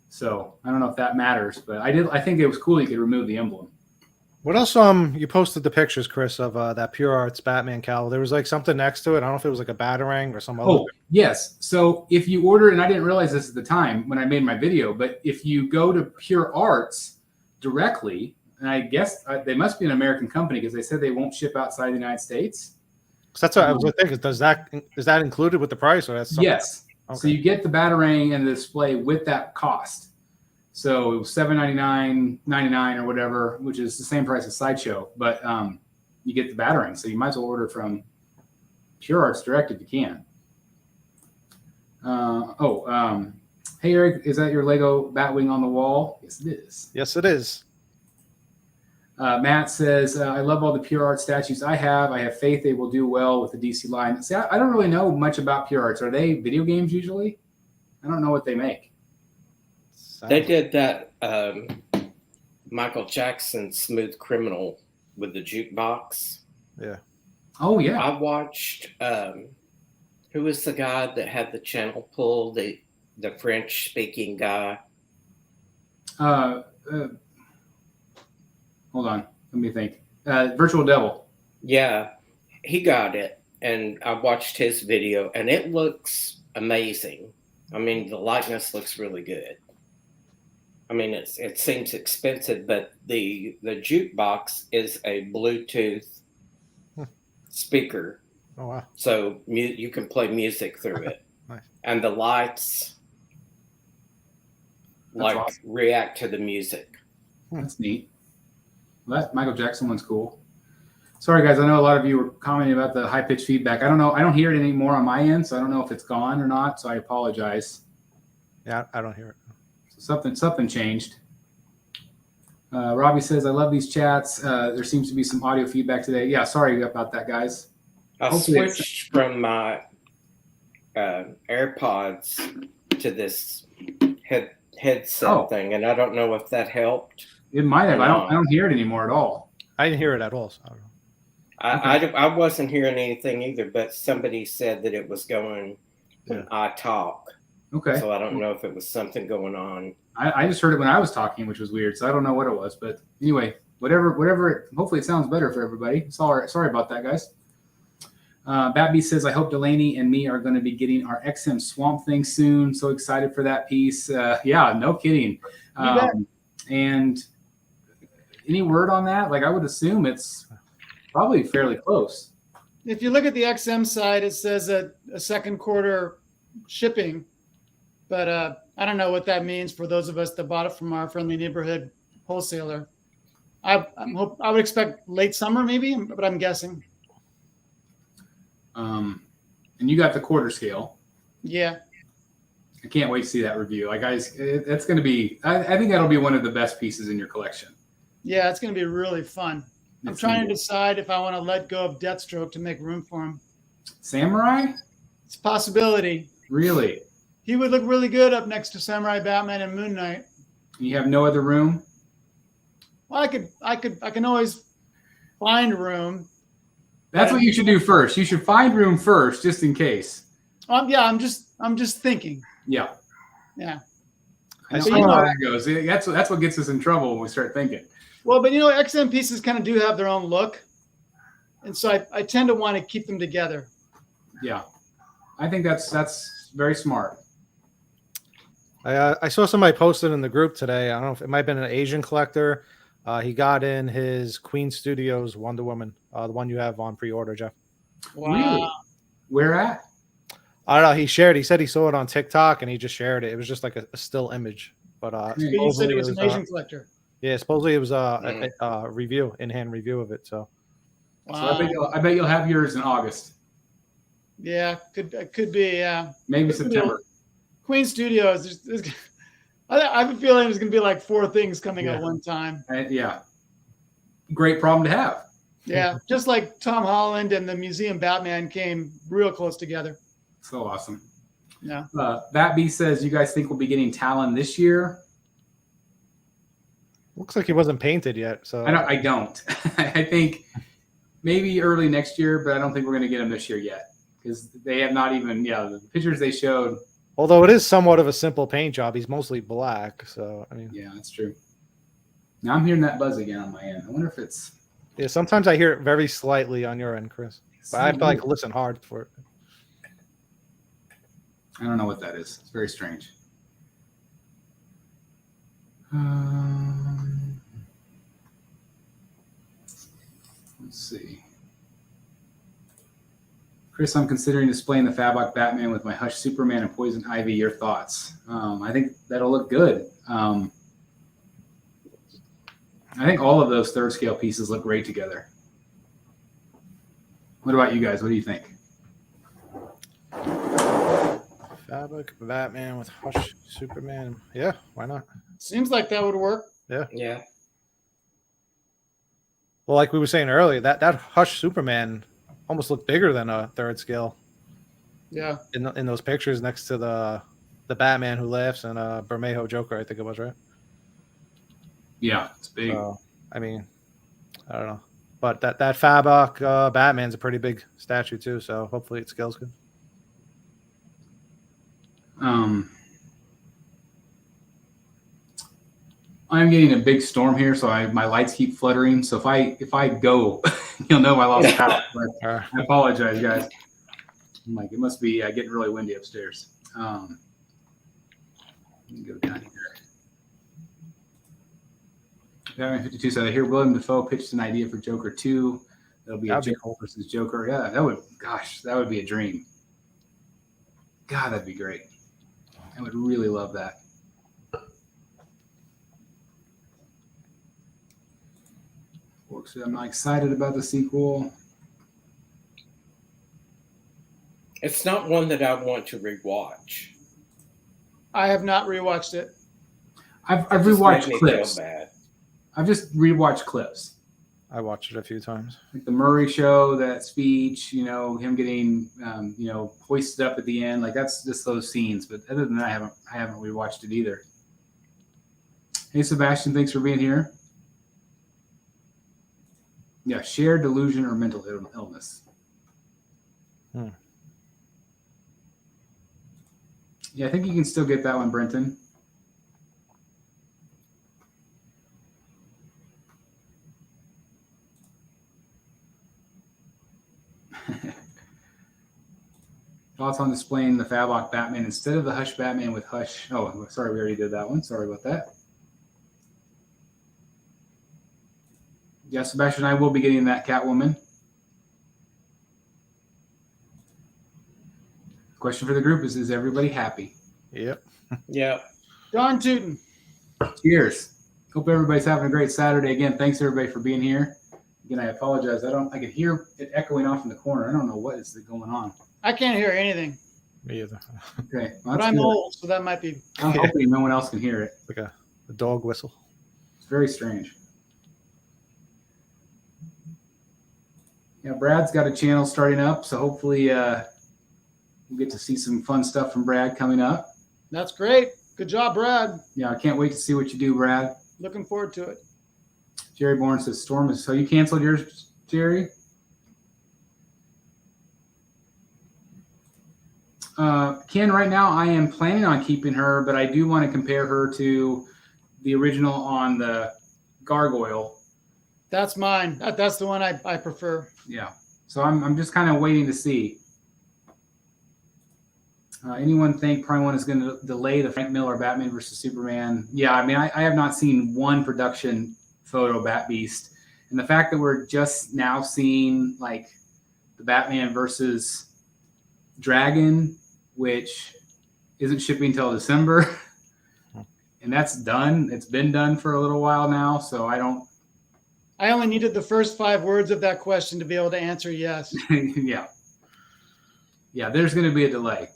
So I don't know if that matters, but I think it was cool you could remove the emblem.
what else? You posted the pictures, Chris, of that Pure Arts Batman cowl. There was like something next to it. I don't know if it was like a batarang or some other.
Oh, yes. So if you order, and I didn't realize this at the time when I made my video, but if you go to Pure Arts directly, and I guess they must be an American company because they said they won't ship outside the United States.
So that's what I was thinking. Is that included with the price, or that's something?
Yes. Okay. So you get the batarang and the display with that cost. So it was $799.99 or whatever, which is the same price as Sideshow, but you get the batarang. So you might as well order from Pure Arts direct if you can. Hey Eric, is that your Lego Batwing on the wall? Yes, it is.
Yes, it is.
Matt says, I love all the Pure Arts statues I have. I have faith they will do well with the DC line. See, I don't really know much about Pure Arts. Are they video games usually? I don't know what they make.
They did that Michael Jackson Smooth Criminal with the jukebox.
Yeah.
Oh, yeah.
I watched, who was the guy that had the channel pull, the French-speaking guy?
Hold on. Let me think. Virtual Devil.
Yeah, he got it. and I watched his video, and it looks amazing. I mean, the likeness looks really good. I mean, it seems expensive, but the jukebox is a Bluetooth speaker.
Oh wow!
So you can play music through it.
Nice.
And the lights
Awesome.
react to the music.
That's neat. Well, that Michael Jackson one's cool. Sorry, guys. I know a lot of you were commenting about the high-pitched feedback. I don't know. I don't hear it anymore on my end, so I don't know if it's gone or not. So I apologize.
Yeah, I don't hear it.
Something changed. Robbie says, "I love these chats. There seems to be some audio feedback today." Yeah, sorry about that, guys.
I
Hopefully
switched from my AirPods to this headset thing, and I don't know if that helped.
It might have. I don't hear it anymore at all.
I didn't hear it at all. So I don't know.
I wasn't hearing anything either, but somebody said that it was going when I talk.
Okay.
So I don't know if it was something going on.
I just heard it when I was talking, which was weird. So I don't know what it was, but anyway, whatever. Hopefully it sounds better for everybody. Sorry about that, guys. Babby says, "I hope Delaney and me are going to be getting our XM Swamp Thing soon. So excited for that piece." Yeah, no kidding. And any word on that? Like, I would assume it's probably fairly close.
If you look at the XM side, it says a second quarter shipping, but I don't know what that means for those of us that bought it from our friendly neighborhood wholesaler. I would expect late summer maybe, but I'm guessing.
And you got the quarter scale.
Yeah.
I can't wait to see that review. Like, it's going to be. I think that'll be one of the best pieces in your collection.
Yeah, it's going to be really fun. I'm trying to decide if I want to let go of Deathstroke to make room for him.
Samurai?
It's a possibility.
Really?
He would look really good up next to Samurai Batman and Moon Knight.
You have no other room?
Well, I can always find room.
That's what you should do first. You should find room first, just in case.
Yeah, I'm just thinking.
Yeah.
Yeah.
I
So,
know how that goes. That's what gets us in trouble when we start thinking.
Well, but XM pieces kind of do have their own look, and so I tend to want to keep them together.
Yeah, I think that's very smart.
I saw somebody posted in the group today. I don't know if it might have been an Asian collector. He got in his Queen Studios Wonder Woman, the one you have on pre-order, Jeff.
Wow.
Really? Where at?
I don't know. He said he saw it on TikTok and he just shared it. It was just like a still image. But
You said it was an Asian collector.
Yeah, supposedly it was a review, in-hand review of it. So,
Wow.
So I bet you'll have yours in August.
Yeah, could be. Yeah.
Maybe September.
Queen Studios. I have a feeling there's going to be like 4 things coming at one time.
Yeah. Great problem to have.
Yeah, just like Tom Holland and the Museum Batman came real close together.
So awesome.
Yeah.
Batby says, "You guys think we'll be getting Talon this year?"
looks like he wasn't painted yet. So
I don't. I think maybe early next year, but I don't think we're going to get him this year yet because they have not even. Yeah, the pictures they showed.
Although it is somewhat of a simple paint job, he's mostly black. So I mean,
yeah, that's true. Now I'm hearing that buzz again on my end. I wonder if it's.
Yeah, sometimes I hear it very slightly on your end, Chris. But I have to like listen hard for it.
I don't know what that is. It's very strange. Let's see. Chris, I'm considering displaying the Fabok Batman with my Hush Superman and Poison Ivy. Your thoughts? I think that'll look good. I think all of those third scale pieces look great together. What about you guys? What do you think?
Fabric Batman with Hush Superman. Yeah, why not?
Seems like that would work.
Yeah.
Yeah.
Well, like we were saying earlier, that Hush Superman almost looked bigger than a third scale.
Yeah.
In those pictures next to the Batman who laughs and Bermejo Joker, I think it was, right?
Yeah, it's big.
I mean, I don't know. But that Fabok Batman's a pretty big statue too, so hopefully it scales good.
I'm getting a big storm here, so my lights keep fluttering. So if I go, you'll know I lost power. But I apologize, guys. I'm like, it must be getting really windy upstairs. Let me go down here. Batman 52 said, I hear William Dafoe pitched an idea for Joker 2. That'll be Joker cool versus Joker. Yeah, that would be a dream. God, that'd be great. I would really love that. So I'm not excited about the sequel.
It's not one that I want to rewatch.
I have not rewatched it.
I've rewatched clips. I've just rewatched clips.
I watched it a few times.
Like the Murray show, that speech, him getting, hoisted up at the end. Like that's just those scenes. But other than that, I haven't rewatched it either. Hey, Sebastian, thanks for being here. Yeah, shared delusion or mental illness. Yeah, I think you can still get that one, Brenton. Thoughts on displaying the Fablock Batman instead of the Hush Batman with Hush. Oh, sorry, we already did that one. Sorry about that. Yeah, Sebastian, I will be getting that Catwoman. Question for the group is everybody happy?
Yep.
Yep.
John Tootin.
Cheers. Hope everybody's having a great Saturday. Again, thanks everybody for being here. Again, I apologize. I can hear it echoing off in the corner. I don't know what is going on.
I can't hear anything.
Me either.
Okay. Well,
but I'm old, so that might be.
I'm hoping no one else can hear it.
Like a dog whistle.
It's very strange. Yeah, Brad's got a channel starting up, so hopefully we'll get to see some fun stuff from Brad coming up.
That's great. Good job, Brad.
Yeah, I can't wait to see what you do, Brad.
Looking forward to it.
Jerry Bourne says, Storm is... So you canceled yours, Jerry? Ken, right now I am planning on keeping her, but I do want to compare her to the original on the Gargoyle.
That's mine. That's the one I prefer.
Yeah. So I'm just kind of waiting to see. Anyone think Prime 1 is going to delay the Frank Miller Batman versus Superman? Yeah, I mean, I have not seen one production photo Bat Beast. And the fact that we're just now seeing like the Batman versus Dragon, which isn't shipping until December. And that's done. It's been done for a little while now. So
I only needed the first 5 words of that question to be able to answer yes.
Yeah. Yeah, there's going to be a delay.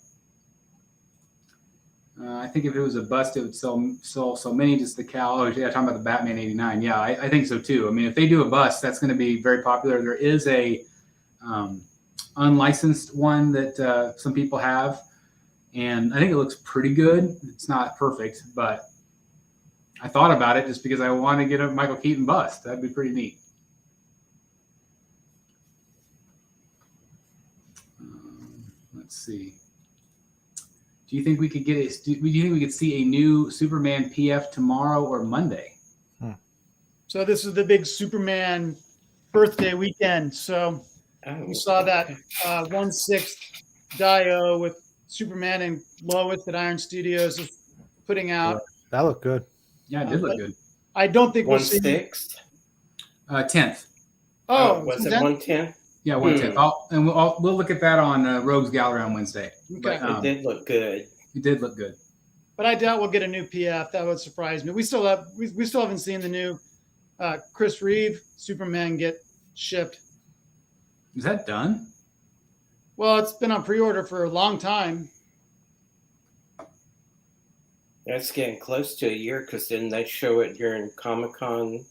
I think if it was a bust, it would sell so many. Just the Cal. Oh, yeah, talking about the Batman 89. Yeah, I think so too. I mean, if they do a bust, that's going to be very popular. There is a unlicensed one that some people have, and I think it looks pretty good. It's not perfect, but I thought about it just because I want to get a Michael Keaton bust. That'd be pretty neat. Let's see. Do you think we could do you think we could see a new Superman PF tomorrow or Monday?
So this is the big Superman birthday weekend. So we saw that 1/6 Dio with Superman and Lois at Iron Studios is putting out.
That looked good.
Yeah, it did look good.
I don't think we'll see
1/6.
10th.
Oh,
was it 1/10?
Yeah, 1/10. We'll look at that on Rogues Gallery on Wednesday.
Okay.
It did look good.
It did look good.
But I doubt we'll get a new PF. That would surprise me. We still haven't seen the new Chris Reeve Superman get shipped.
Is that done?
Well, it's been on pre-order for a long time.
That's getting close to a year because didn't they show it during Comic-Con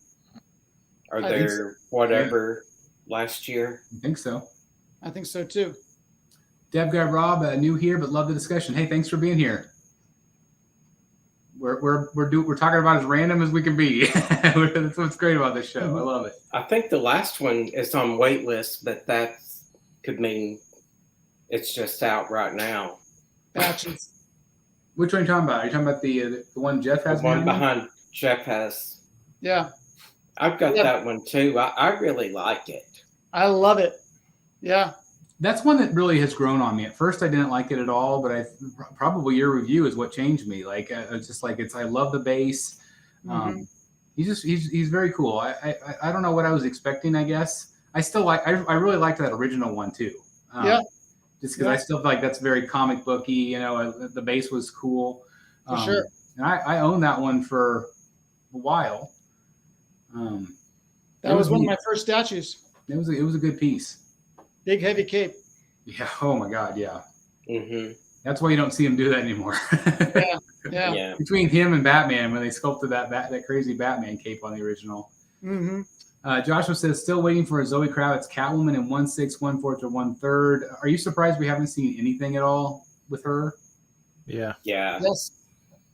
or their whatever last year?
I think so.
I think so too.
Dev Guy Rob, new here, but love the discussion. Hey, thanks for being here. We're talking about as random as we can be. That's what's great about this show. I love it.
I think the last one is on wait list, but that could mean it's just out right now.
Batches.
Which one are you talking about? Are you talking about the one Jeff has?
The one behind Jeff has.
Yeah,
I've got that one too. I really like it.
I love it. Yeah.
That's one that really has grown on me. At first, I didn't like it at all, but probably your review is what changed me. Like, it's just like I love the base. He's very cool. I don't know what I was expecting. I guess I really liked that original one too. Just because I still feel like that's very comic booky. You know, the base was cool.
For sure.
And I owned that one for a while.
That was one of my first statues.
It was a good piece.
Big heavy cape.
Yeah. Oh my God. Yeah.
Mm-hmm.
That's why you don't see him do that anymore.
Yeah.
Between him and Batman, when they sculpted that crazy Batman cape on the original.
Mm-hmm.
Joshua says, still waiting for a Zoe Kravitz Catwoman in 1/6, 1/4, or 1/3. Are you surprised we haven't seen anything at all with her?
Yeah.
Yes,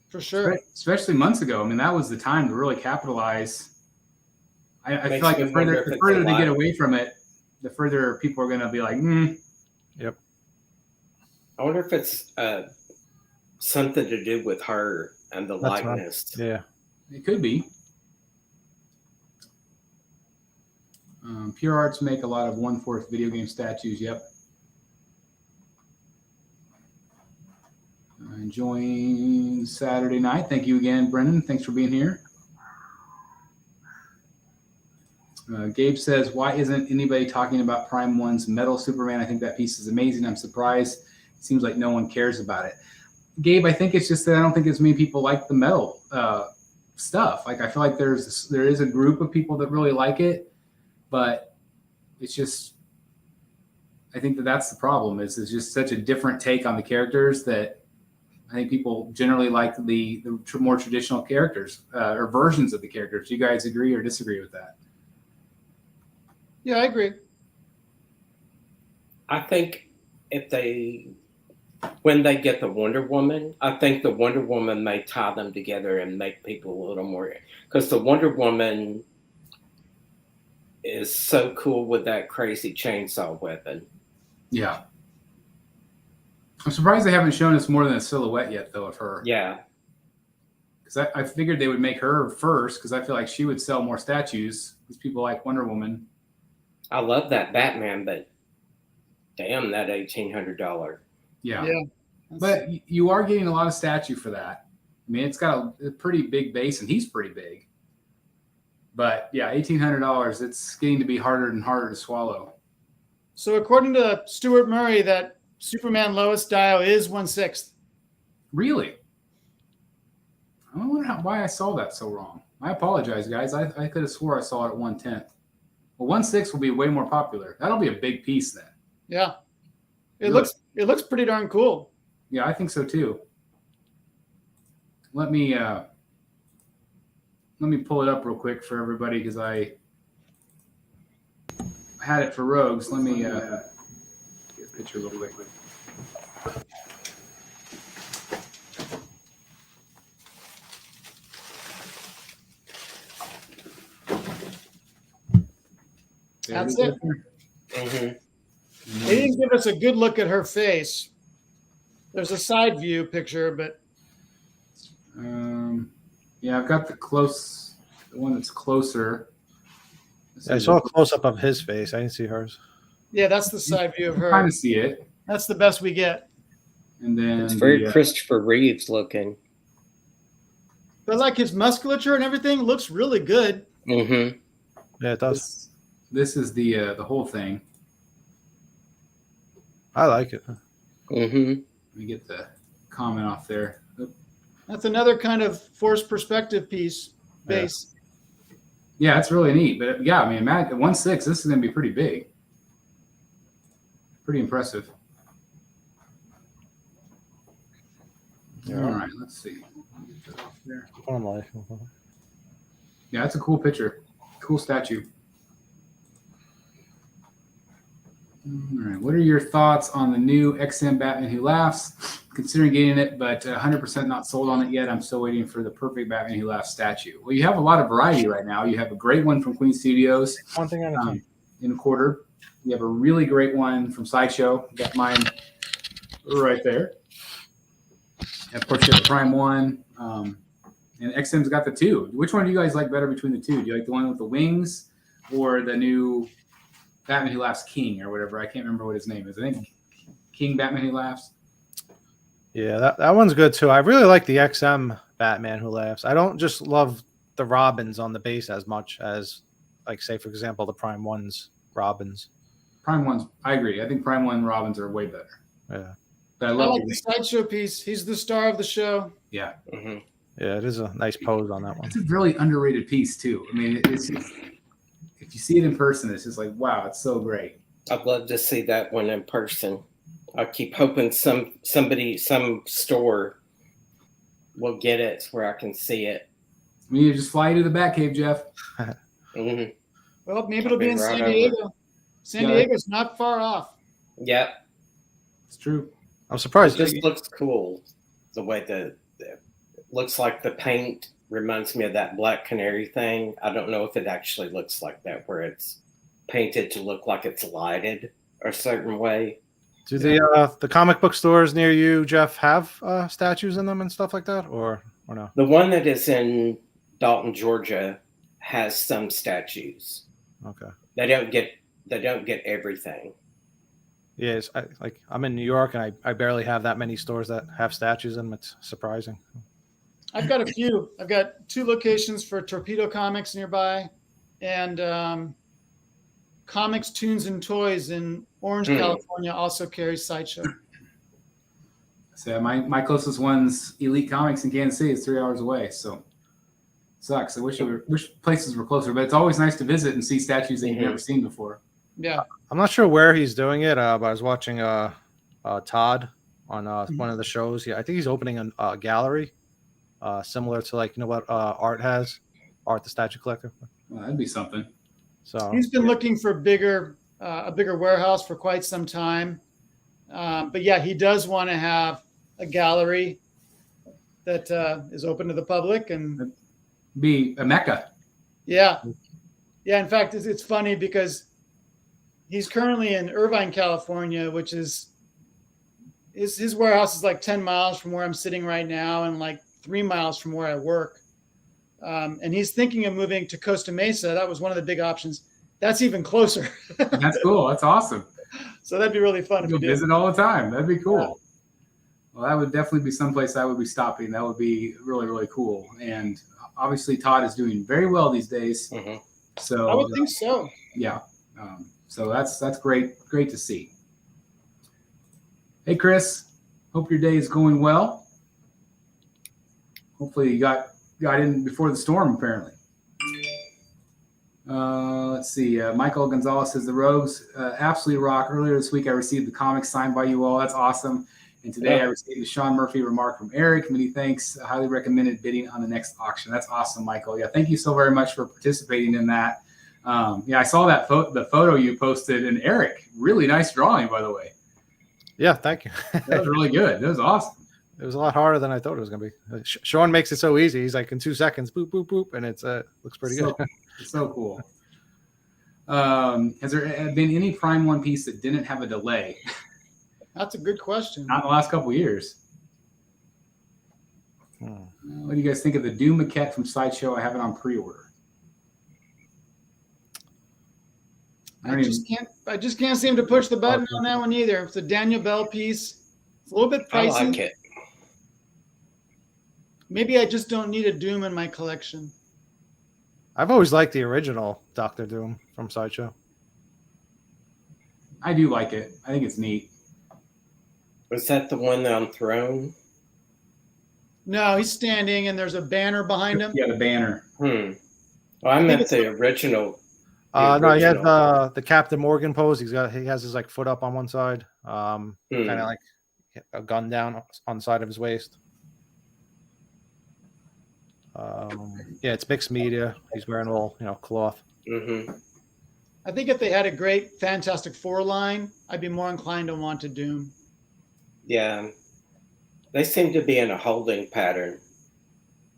for sure.
Especially months ago. I mean, that was the time to really capitalize. I feel like the further they get away from it, the further people are going to be like,
Yep.
I wonder if it's something to do with her and the likeness.
Right. Yeah.
It could be. Pure Arts make a lot of 1/4 video game statues. Yep. Enjoying Saturday night. Thank you again, Brendan. Thanks for being here. Gabe says, why isn't anybody talking about Prime 1's Metal Superman? I think that piece is amazing. I'm surprised. It seems like no one cares about it. Gabe, I think it's just that I don't think as many people like the metal stuff. Like, I feel like there is a group of people that really like it, but it's just, I think that's the problem. It's just such a different take on the characters that I think people generally like the more traditional characters or versions of the characters. Do you guys agree or disagree with that?
Yeah, I agree.
I think when they get the Wonder Woman, I think the Wonder Woman may tie them together and make people a little more, because the Wonder Woman is so cool with that crazy chainsaw weapon.
Yeah. I'm surprised they haven't shown us more than a silhouette yet, though, of her.
Yeah.
Because I figured they would make her first, because I feel like she would sell more statues, because people like Wonder Woman.
I love that Batman, but damn, that $1,800.
Yeah. But you are getting a lot of statue for that. I mean, it's got a pretty big base, and he's pretty big. But yeah, $1,800, it's getting to be harder and harder to swallow.
So according to Stuart Murray, that Superman Lois Dio is 1/6.
Really? I wonder why I saw that so wrong. I apologize, guys. I could have swore I saw it at 1/10. Well, 1/6 will be way more popular. That'll be a big piece then.
Yeah. It looks pretty darn cool.
Yeah, I think so too. Let me pull it up real quick for everybody because I had it for Rogues. Let me get a picture real quick.
That's it.
Mm-hmm.
They didn't give us a good look at her face. There's a side view picture, but
yeah, I've got the one that's closer.
I saw a close up of his face. I didn't see hers.
yeah, that's the side view of her.
Kind of see it,
That's the best we get.
and then
It's very Christopher Reeves looking.
But like his musculature and everything looks really good.
Mm-hmm.
Yeah, it does.
This is the whole thing.
I like it.
Mm-hmm.
Let me get the comment off there.
That's another kind of forced perspective piece base.
Yeah, it's really neat. But yeah, I mean, at 1/6, this is going to be pretty big. Pretty impressive.
Yeah.
All right, let's see. Get that off there.
Like.
Yeah, that's a cool picture. Cool statue. All right, what are your thoughts on the new XM Batman Who Laughs? Considering getting it, but 100% not sold on it yet. I'm still waiting for the perfect Batman Who Laughs statue. Well, you have a lot of variety right now. You have a great one from Queen Studios.
One thing at a time.
In a quarter. You have a really great one from Sideshow. Got mine right there. And of course, you have the Prime one. And And XM's got the 2. Which one do you guys like better between the 2? Do you like the one with the wings or the new Batman Who Laughs King or whatever? I can't remember what his name is. I think King Batman Who Laughs.
Yeah, that one's good too. I really like the XM Batman Who Laughs. I don't just love the Robins on the base as much as, like, say, for example, the Prime 1's Robins.
Prime 1's, I agree. I think Prime 1 Robins are way better.
Yeah.
But I
I
love
like the Sideshow piece. He's the star of the show.
Yeah.
Mm-hmm.
Yeah, it is a nice pose on that one.
It's a really underrated piece, too. I mean, it's just, if you see it in person, it's just like, wow, it's so great.
I'd love to see that one in person. I keep hoping some store will get it where I can see it.
I mean, you just fly to the Batcave, Jeff.
Mm-hmm.
Well, maybe it'll be in
Right
San
over.
Diego. San Diego's not far off.
Yep.
It's true.
I'm
It
surprised.
just looks cool. The way it looks like the paint reminds me of that Black Canary thing. I don't know if it actually looks like that, where it's painted to look like it's lighted a certain way.
Do the comic book stores near you, Jeff, have statues in them and stuff like that, or no?
The one that is in Dalton, Georgia, has some statues.
Okay.
They don't get everything.
Yes, I'm in New York, and I barely have that many stores that have statues in them. It's surprising.
I've got a few. I've got 2 locations for Torpedo Comics nearby, and Comics, Tunes, and Toys in Orange, California also carries Sideshow.
So my closest one's Elite Comics in Kansas City. It's 3 hours away, so sucks. I wish places were closer, but it's always nice to visit and see statues that you've never seen before.
Yeah.
I'm not sure where he's doing it, but I was watching Todd on one of the shows. Yeah, I think he's opening a gallery similar to, like, what Art has, Art the Statue Collector.
Well, that'd be something.
So
He's been looking for a bigger warehouse for quite some time. But yeah, he does want to have a gallery that is open to the public, and
Be a mecca.
yeah. In fact, it's funny because he's currently in Irvine, California, which is his warehouse is like 10 miles from where I'm sitting right now, and like 3 miles from where I work. And he's thinking of moving to Costa Mesa. That was one of the big options. That's even closer.
That's cool. That's awesome.
So that'd be really fun.
You'll visit all the time. That'd be cool. Yeah. Well, that would definitely be someplace I would be stopping. That would be really, really cool. And obviously, Todd is doing very well these days.
Mm-hmm.
So I would think so.
Yeah. So that's great. Great to see. Hey, Chris. Hope your day is going well. Hopefully, you got in before the storm. Apparently. Let's see. Michael Gonzalez says the Rogues absolutely rock. Earlier this week, I received the comics signed by you all. That's awesome. And today I received the Sean Murphy remark from Eric. Many thanks. Highly recommended bidding on the next auction. That's awesome, Michael. Yeah, thank you so very much for participating in that. Yeah, I saw that the photo you posted, and Eric, really nice drawing, by the way.
Yeah, thank you.
That was really good. That was awesome.
It was a lot harder than I thought it was going to be. Sean makes it so easy. He's like, in 2 seconds, boop, boop, boop, and it's looks pretty good.
It's so cool. Has there been any Prime One piece that didn't have a delay?
That's a good question.
Not in the last couple of years. What do you guys think of the Doom maquette from Sideshow? I have it on pre-order.
I just can't seem to push the button on that one either. It's a Daniel Bell piece. It's a little bit pricey.
I like it.
Maybe I just don't need a Doom in my collection.
I've always liked the original Dr. Doom from Sideshow.
I do like it. I think it's neat.
Was that the one on Throne?
No, he's standing and there's a banner behind him.
Yeah, the banner.
Well, I meant the original.
No, he has the Captain Morgan pose. He has his like foot up on one side, kind of like a gun down on the side of his waist. Yeah, it's mixed media. He's wearing all cloth.
Mm-hmm.
I think if they had a great Fantastic Four line, I'd be more inclined to want to Doom.
Yeah, they seem to be in a holding pattern.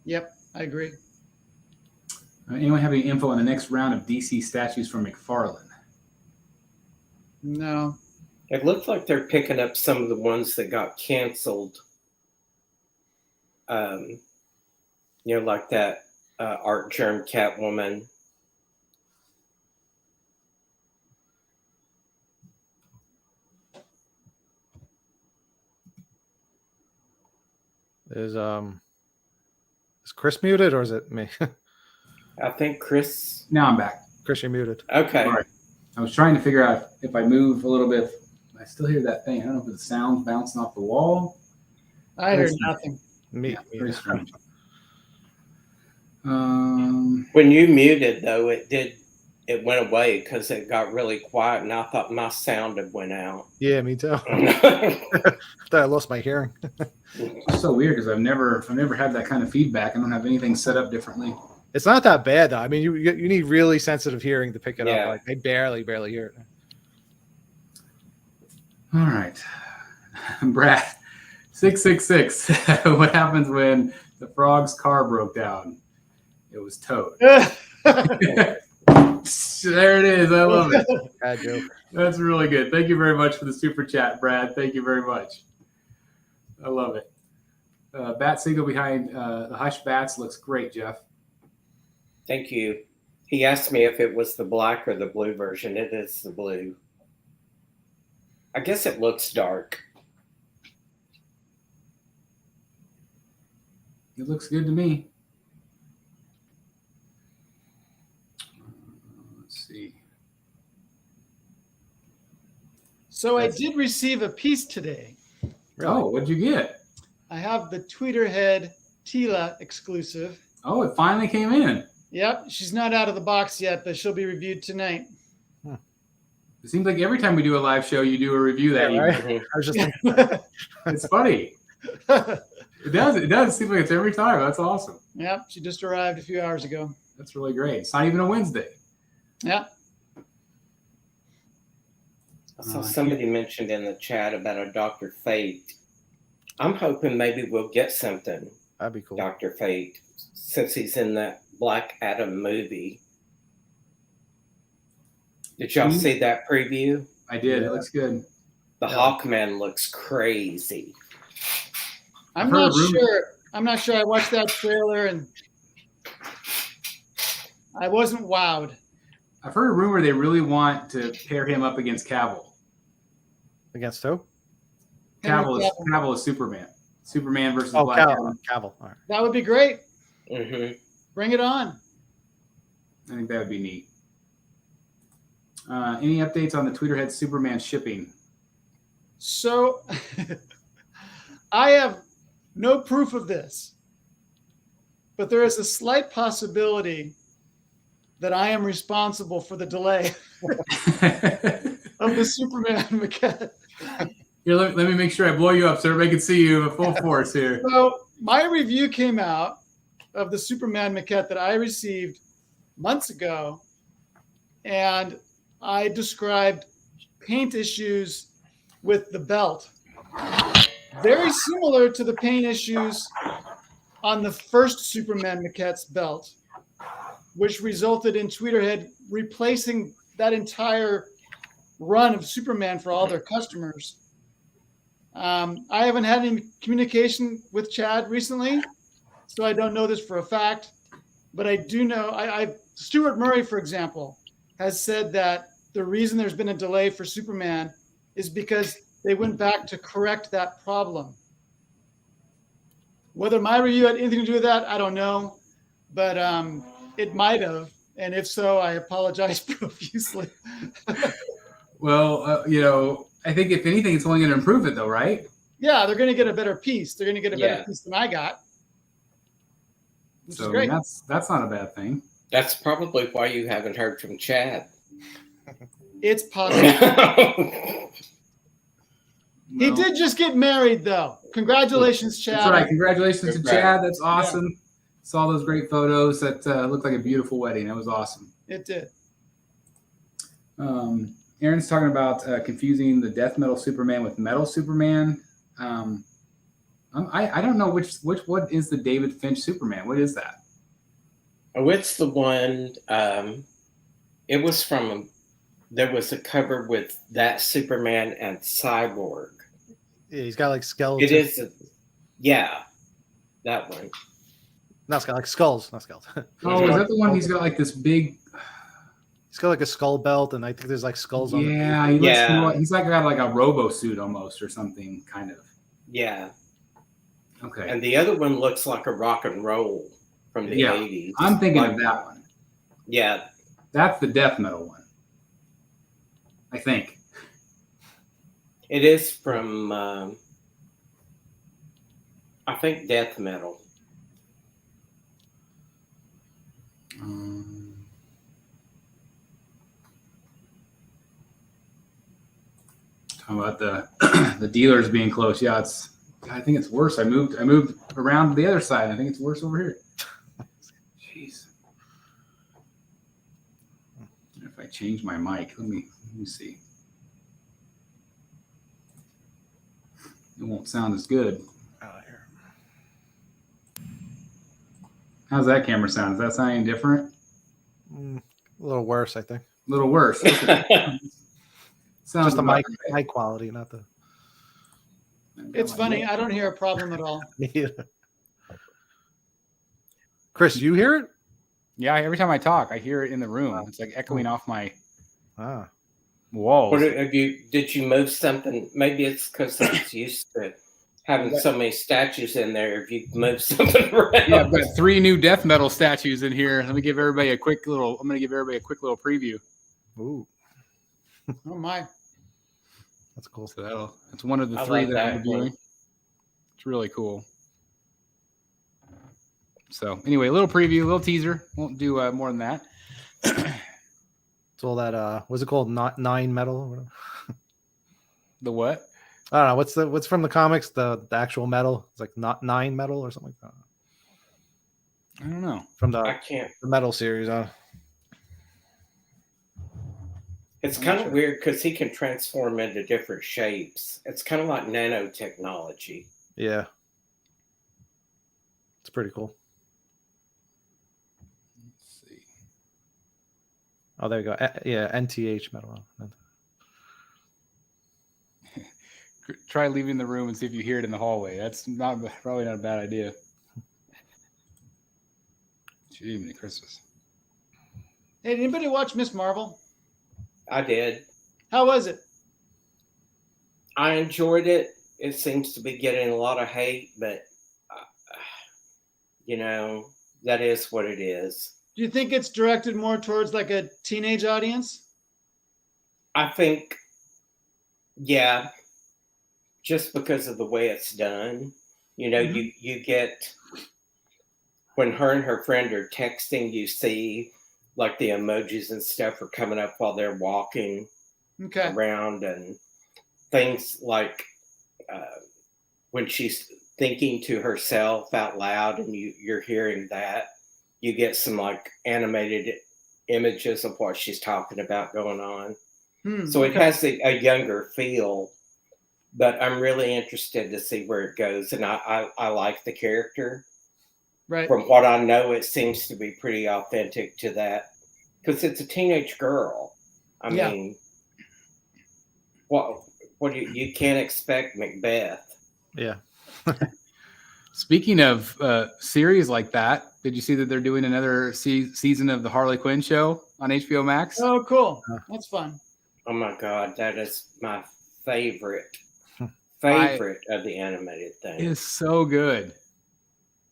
Yep, I agree.
Anyone have any info on the next round of DC statues from McFarlane?
No.
It looks like they're picking up some of the ones that got canceled. You know, like that art germ Catwoman.
Is Chris muted or is it me?
I think Chris.
Now I'm back.
Chris, you're muted.
Okay.
All right. I was trying to figure out if I move a little bit. I still hear that thing. I don't know if the sound's bouncing off the wall.
I heard nothing.
Me.
Very strange.
When you muted, though, it went away because it got really quiet, and I thought my sound had went out.
Yeah, me too. I thought I lost my hearing.
It's so weird because I've never had that kind of feedback. I don't have anything set up differently.
It's not that bad though. I mean, you need really sensitive hearing to pick it
Yeah.
up. Like I barely hear it.
All right, Brad, 666. What happens when the frog's car broke down? It was towed. There it is. I love it.
Bad joke.
That's really good. Thank you very much for the super chat, Brad. Thank you very much. I love it. Bat Siegel behind the Hush Bats looks great, Jeff.
Thank you. He asked me if it was the black or the blue version. It is the blue. I guess it looks dark.
It looks good to me. Let's see.
So I did receive a piece today.
Really?
Oh, what'd you get?
I have the Tweeterhead Tila exclusive.
Oh, it finally came in.
Yep, she's not out of the box yet, but she'll be reviewed tonight.
It seems like every time we do a live show, you do a review that
Yeah,
evening.
right? I was just thinking,
It's funny. It does. It does seem like it's every time. That's awesome.
Yep, she just arrived a few hours ago.
That's really great. It's not even a Wednesday.
Yep.
I saw somebody mentioned in the chat about a Dr. Fate. I'm hoping maybe we'll get something,
that'd be cool.
Dr. Fate, since he's in that Black Adam movie. Did y'all see that preview?
I did.
Yeah.
It looks good.
The Hawkman looks crazy.
I'm
I've heard
not
a rumor-
sure. I'm not sure. I watched that trailer and I wasn't wowed.
I've heard a rumor they really want to pair him up against Cavill.
Against who?
Cavill is Superman. Superman versus
Oh,
Black Adam.
Cavill. All right.
That would be great.
Mm-hmm.
Bring it on.
I think that would be neat. Any updates on the Tweeterhead Superman shipping?
So I have no proof of this, but there is a slight possibility that I am responsible for the delay of the Superman maquette.
Here, let me make sure I blow you up so everybody can see you at full force here.
So my review came out of the Superman maquette that I received months ago, and I described paint issues with the belt. Very similar to the paint issues on the first Superman maquette's belt, which resulted in Tweeterhead replacing that entire run of Superman for all their customers. I haven't had any communication with Chad recently, so I don't know this for a fact, but I do know, Stuart Murray, for example, has said that the reason there's been a delay for Superman is because they went back to correct that problem. Whether my review had anything to do with that, I don't know, but it might have. And if so, I apologize profusely.
Well, I think if anything, it's only going to improve it, though, right?
Yeah, they're going to get a better piece. They're going to get a better piece than I got. Which is great.
That's not a bad thing.
That's probably why you haven't heard from Chad.
It's possible. He
Well,
did just get married, though. Congratulations, Chad.
That's right. Congratulations to
Congrats.
Chad. That's awesome. Saw those great photos. That looked like a beautiful wedding. That was awesome.
It did.
Aaron's talking about confusing the death metal Superman with metal Superman. I don't know what is the David Finch Superman. What is that?
Oh, it's the one. It was from. There was a cover with that Superman and Cyborg.
Yeah, he's got like skeleton.
It is. Yeah, that one.
Not like skulls, not skulls.
Oh, is that the one? He's got like this big.
He's got like a skull belt, and I think there's like skulls on.
Yeah, he looks more. He's like got like a robo suit almost, or something, kind of.
Yeah.
Okay.
And the other one looks like a rock and roll from the 80s.
I'm thinking of that one.
Yeah.
That's the death metal one, I think.
It is from, I think, death metal.
Talking about the dealers being close. Yeah, I think it's worse. I moved around to the other side. I think it's worse over here. Jeez. If I change my mic, let me see. It won't sound as good. How's that camera sound? Does that sound any different?
A little worse, I think.
A little worse. Sounds
just the mic quality, not the.
It's funny. I don't hear a problem at all.
Chris, you hear it?
Yeah, every time I talk, I hear it in the room. It's like echoing off my walls.
Did you move something? Maybe it's because I was used to having so many statues in there. If you move something around.
Yeah, I've got 3 new death metal statues in here. Let me give everybody a quick little. I'm going to give everybody a quick little preview.
Ooh.
Oh my.
That's cool.
So that's one of the 3 that I'm doing. It's really cool. So anyway, a little preview, a little teaser. Won't do more than that.
It's all that. What's it called? Not 9 metal. Or whatever.
The what?
I don't know. What's from the comics? The actual metal. It's like not 9 metal or something like that.
I don't know.
From the metal series.
It's kind of weird because he can transform into different shapes. It's kind of like nanotechnology.
Yeah. It's pretty cool.
Let's see.
Oh, there you go. Yeah, NTH metal.
Try leaving the room and see if you hear it in the hallway. That's probably not a bad idea. Gee, many Christmas.
Hey, did anybody watch Miss Marvel?
I did.
How was it?
I enjoyed it. It seems to be getting a lot of hate, but that is what it is.
Do you think it's directed more towards like a teenage audience?
I think, yeah, just because of the way it's done. You get, when her and her friend are texting, you see like the emojis and stuff are coming up while they're walking around, and things like when she's thinking to herself out loud and you're hearing that, you get some like animated images of what she's talking about going on. So it has a younger feel, but I'm really interested to see where it goes. And I like the character.
Right.
From what I know, it seems to be pretty authentic to that, because it's a teenage girl. I mean, what you can't expect Macbeth.
Yeah.
Speaking of series like that, did you see that they're doing another season of the Harley Quinn show on HBO Max?
Oh, cool. That's fun.
Oh my God, that is my favorite of the animated thing.
It is so good.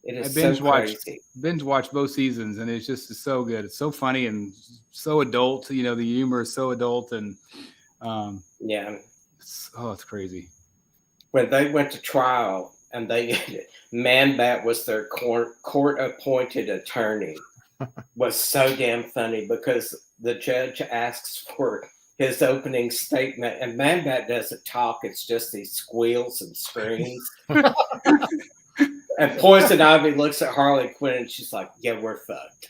It is
binge watched both seasons, and it's just so good. It's so funny and so adult. The humor is so adult, and it's crazy.
When they went to trial and Man-Bat was their court-appointed attorney, was so damn funny because the judge asks for his opening statement, and Man-Bat doesn't talk. It's just these squeals and screams. And Poison Ivy looks at Harley Quinn and she's like, yeah, we're fucked.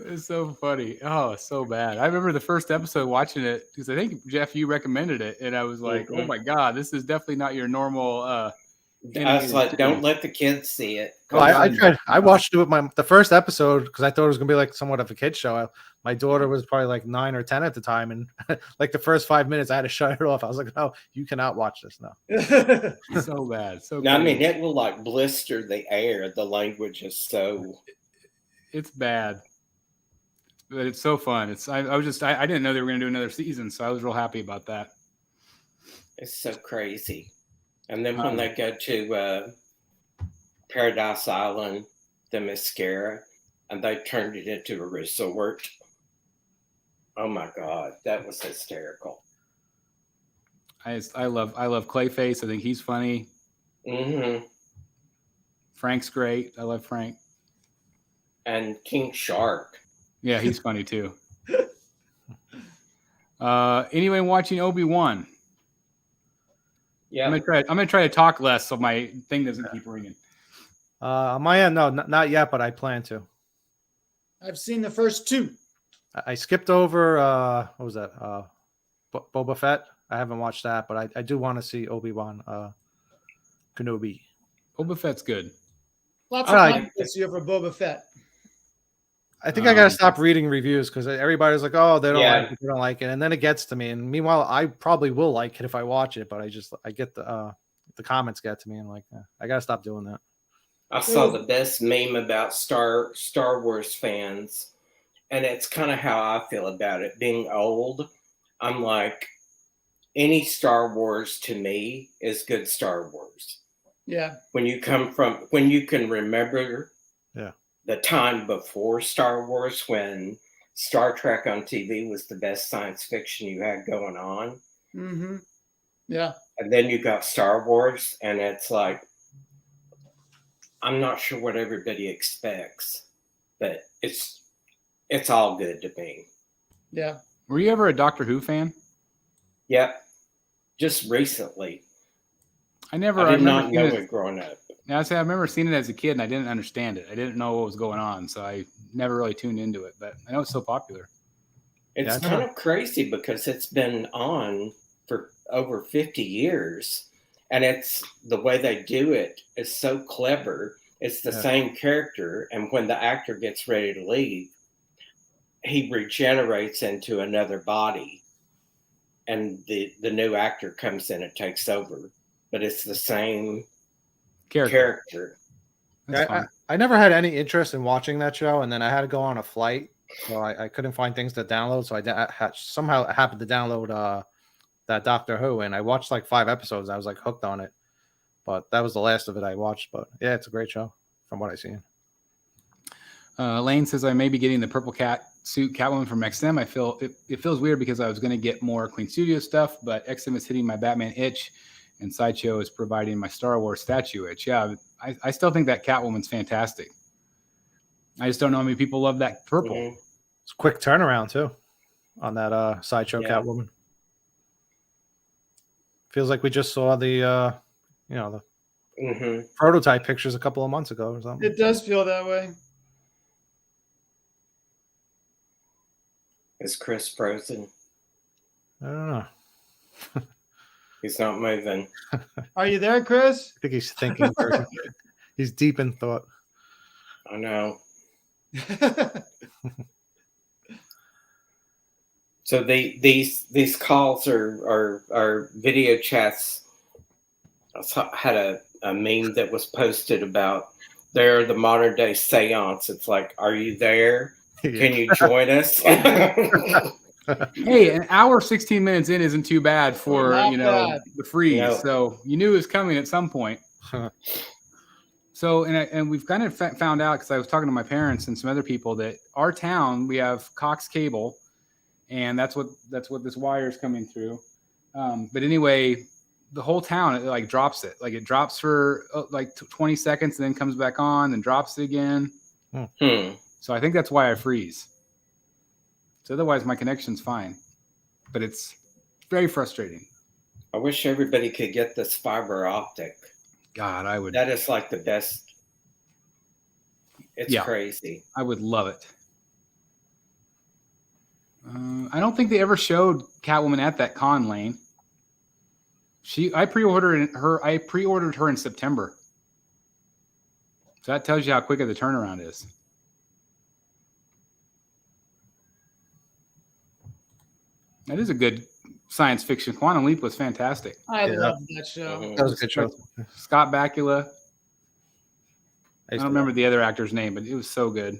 It's so funny. Oh, it's so bad. I remember the first episode watching it because I think, Jeff, you recommended it. And I was like, oh my God, this is definitely not your normal
I was like, don't let the kids see it.
Oh, I tried. I watched it with the first episode because I thought it was gonna be like somewhat of a kid show. My daughter was probably like 9 or 10 at the time, and like the first 5 minutes, I had to shut it off. I was like, "No, you cannot watch this now."
So bad. So
No, I mean, it will like blister the air. The language is so.
It's bad, but it's so fun. I didn't know they were going to do another season, so I was real happy about that.
It's so crazy. And then when they go to Paradise Island, the mascara, and they turned it into a resort. Oh my God, that was hysterical.
I love Clayface. I think he's funny.
Mm-hmm.
Frank's great. I love Frank.
And King Shark.
Yeah, he's funny too. Anyone watching Obi-Wan?
Yeah,
I'm gonna try to talk less so my thing doesn't keep ringing.
On my end, no, not yet, but I plan to.
I've seen the first 2.
I skipped over what was that? Boba Fett. I haven't watched that, but I do want to see Obi-Wan Kenobi.
Boba Fett's good.
Lots of hype this year for Boba Fett.
I think I gotta stop reading reviews because everybody's like, "Oh, they don't like it, they don't like it," and then it gets to me. And meanwhile, I probably will like it if I watch it, but I get the comments get to me, and like, I gotta stop doing that.
I saw the best meme about Star Wars fans, and it's kind of how I feel about it. Being old, I'm like, any Star Wars to me is good Star Wars.
Yeah.
When you can remember the time before Star Wars, when Star Trek on TV was the best science fiction you had going on.
Mm-hmm. Yeah.
And then you got Star Wars, and it's like, I'm not sure what everybody expects, but it's all good to me.
Yeah.
Were you ever a Doctor Who fan?
Yep. Just recently.
I
did not know it growing up.
I remember seeing it as a kid, and I didn't understand it. I didn't know what was going on, so I never really tuned into it. But I know it's so popular.
It's kind of crazy because it's been on for over 50 years, and it's the way they do it is so clever. It's the same character, and when the actor gets ready to leave, he regenerates into another body, and the new actor comes in and takes over. But it's the same character.
I never had any interest in watching that show, and then I had to go on a flight, so I couldn't find things to download. So I somehow happened to download that Doctor Who, and I watched like 5 episodes. I was like hooked on it, but that was the last of it I watched. But yeah, it's a great show from what I've seen.
Lane says I may be getting the purple cat suit Catwoman from XM. I feel it feels weird because I was going to get more Queen Studio stuff, but XM is hitting my Batman itch, and Sideshow is providing my Star Wars statue itch. Yeah, I still think that Catwoman's fantastic. I just don't know how many people love that purple.
Mm-hmm.
It's a quick turnaround too on that Sideshow Catwoman. Feels like we just saw the prototype pictures a couple of months ago or something.
It does feel that way.
Is Chris frozen?
I don't know.
He's not moving.
Are you there, Chris?
I think he's thinking. He's deep in thought.
I know. So these calls are video chats. I had a meme that was posted about they're the modern day seance. It's like, are you there? Can you join us?
Hey, an hour 16 minutes in isn't too bad for the freeze.
No.
So you knew it was coming at some point. So and we've kind of found out, because I was talking to my parents and some other people, that our town, we have Cox Cable, and that's what this wire is coming through. But anyway, the whole town, it like drops it. Like it drops for like 20 seconds and then comes back on and drops it again. So I think that's why I freeze. So otherwise my connection's fine, but it's very frustrating.
I wish everybody could get this fiber optic.
God, I would.
That is like the best. It's crazy.
I would love it. I don't think they ever showed Catwoman at that con, Lane. I pre-ordered her in September. So that tells you how quick of the turnaround is. That is a good science fiction. Quantum Leap was fantastic.
I love that show.
That was a good show.
Scott Bakula. I don't remember the other actor's name, but it was so good.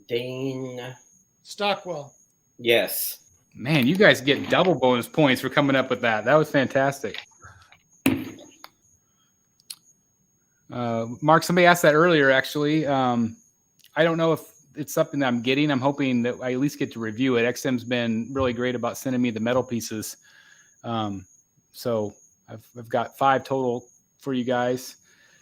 Dane
Stockwell.
Yes.
Man, you guys get double bonus points for coming up with that. That was fantastic. Mark, somebody asked that earlier, actually. I don't know if it's something that I'm getting. I'm hoping that I at least get to review it. XM's been really great about sending me the metal pieces. So I've got 5 total for you guys.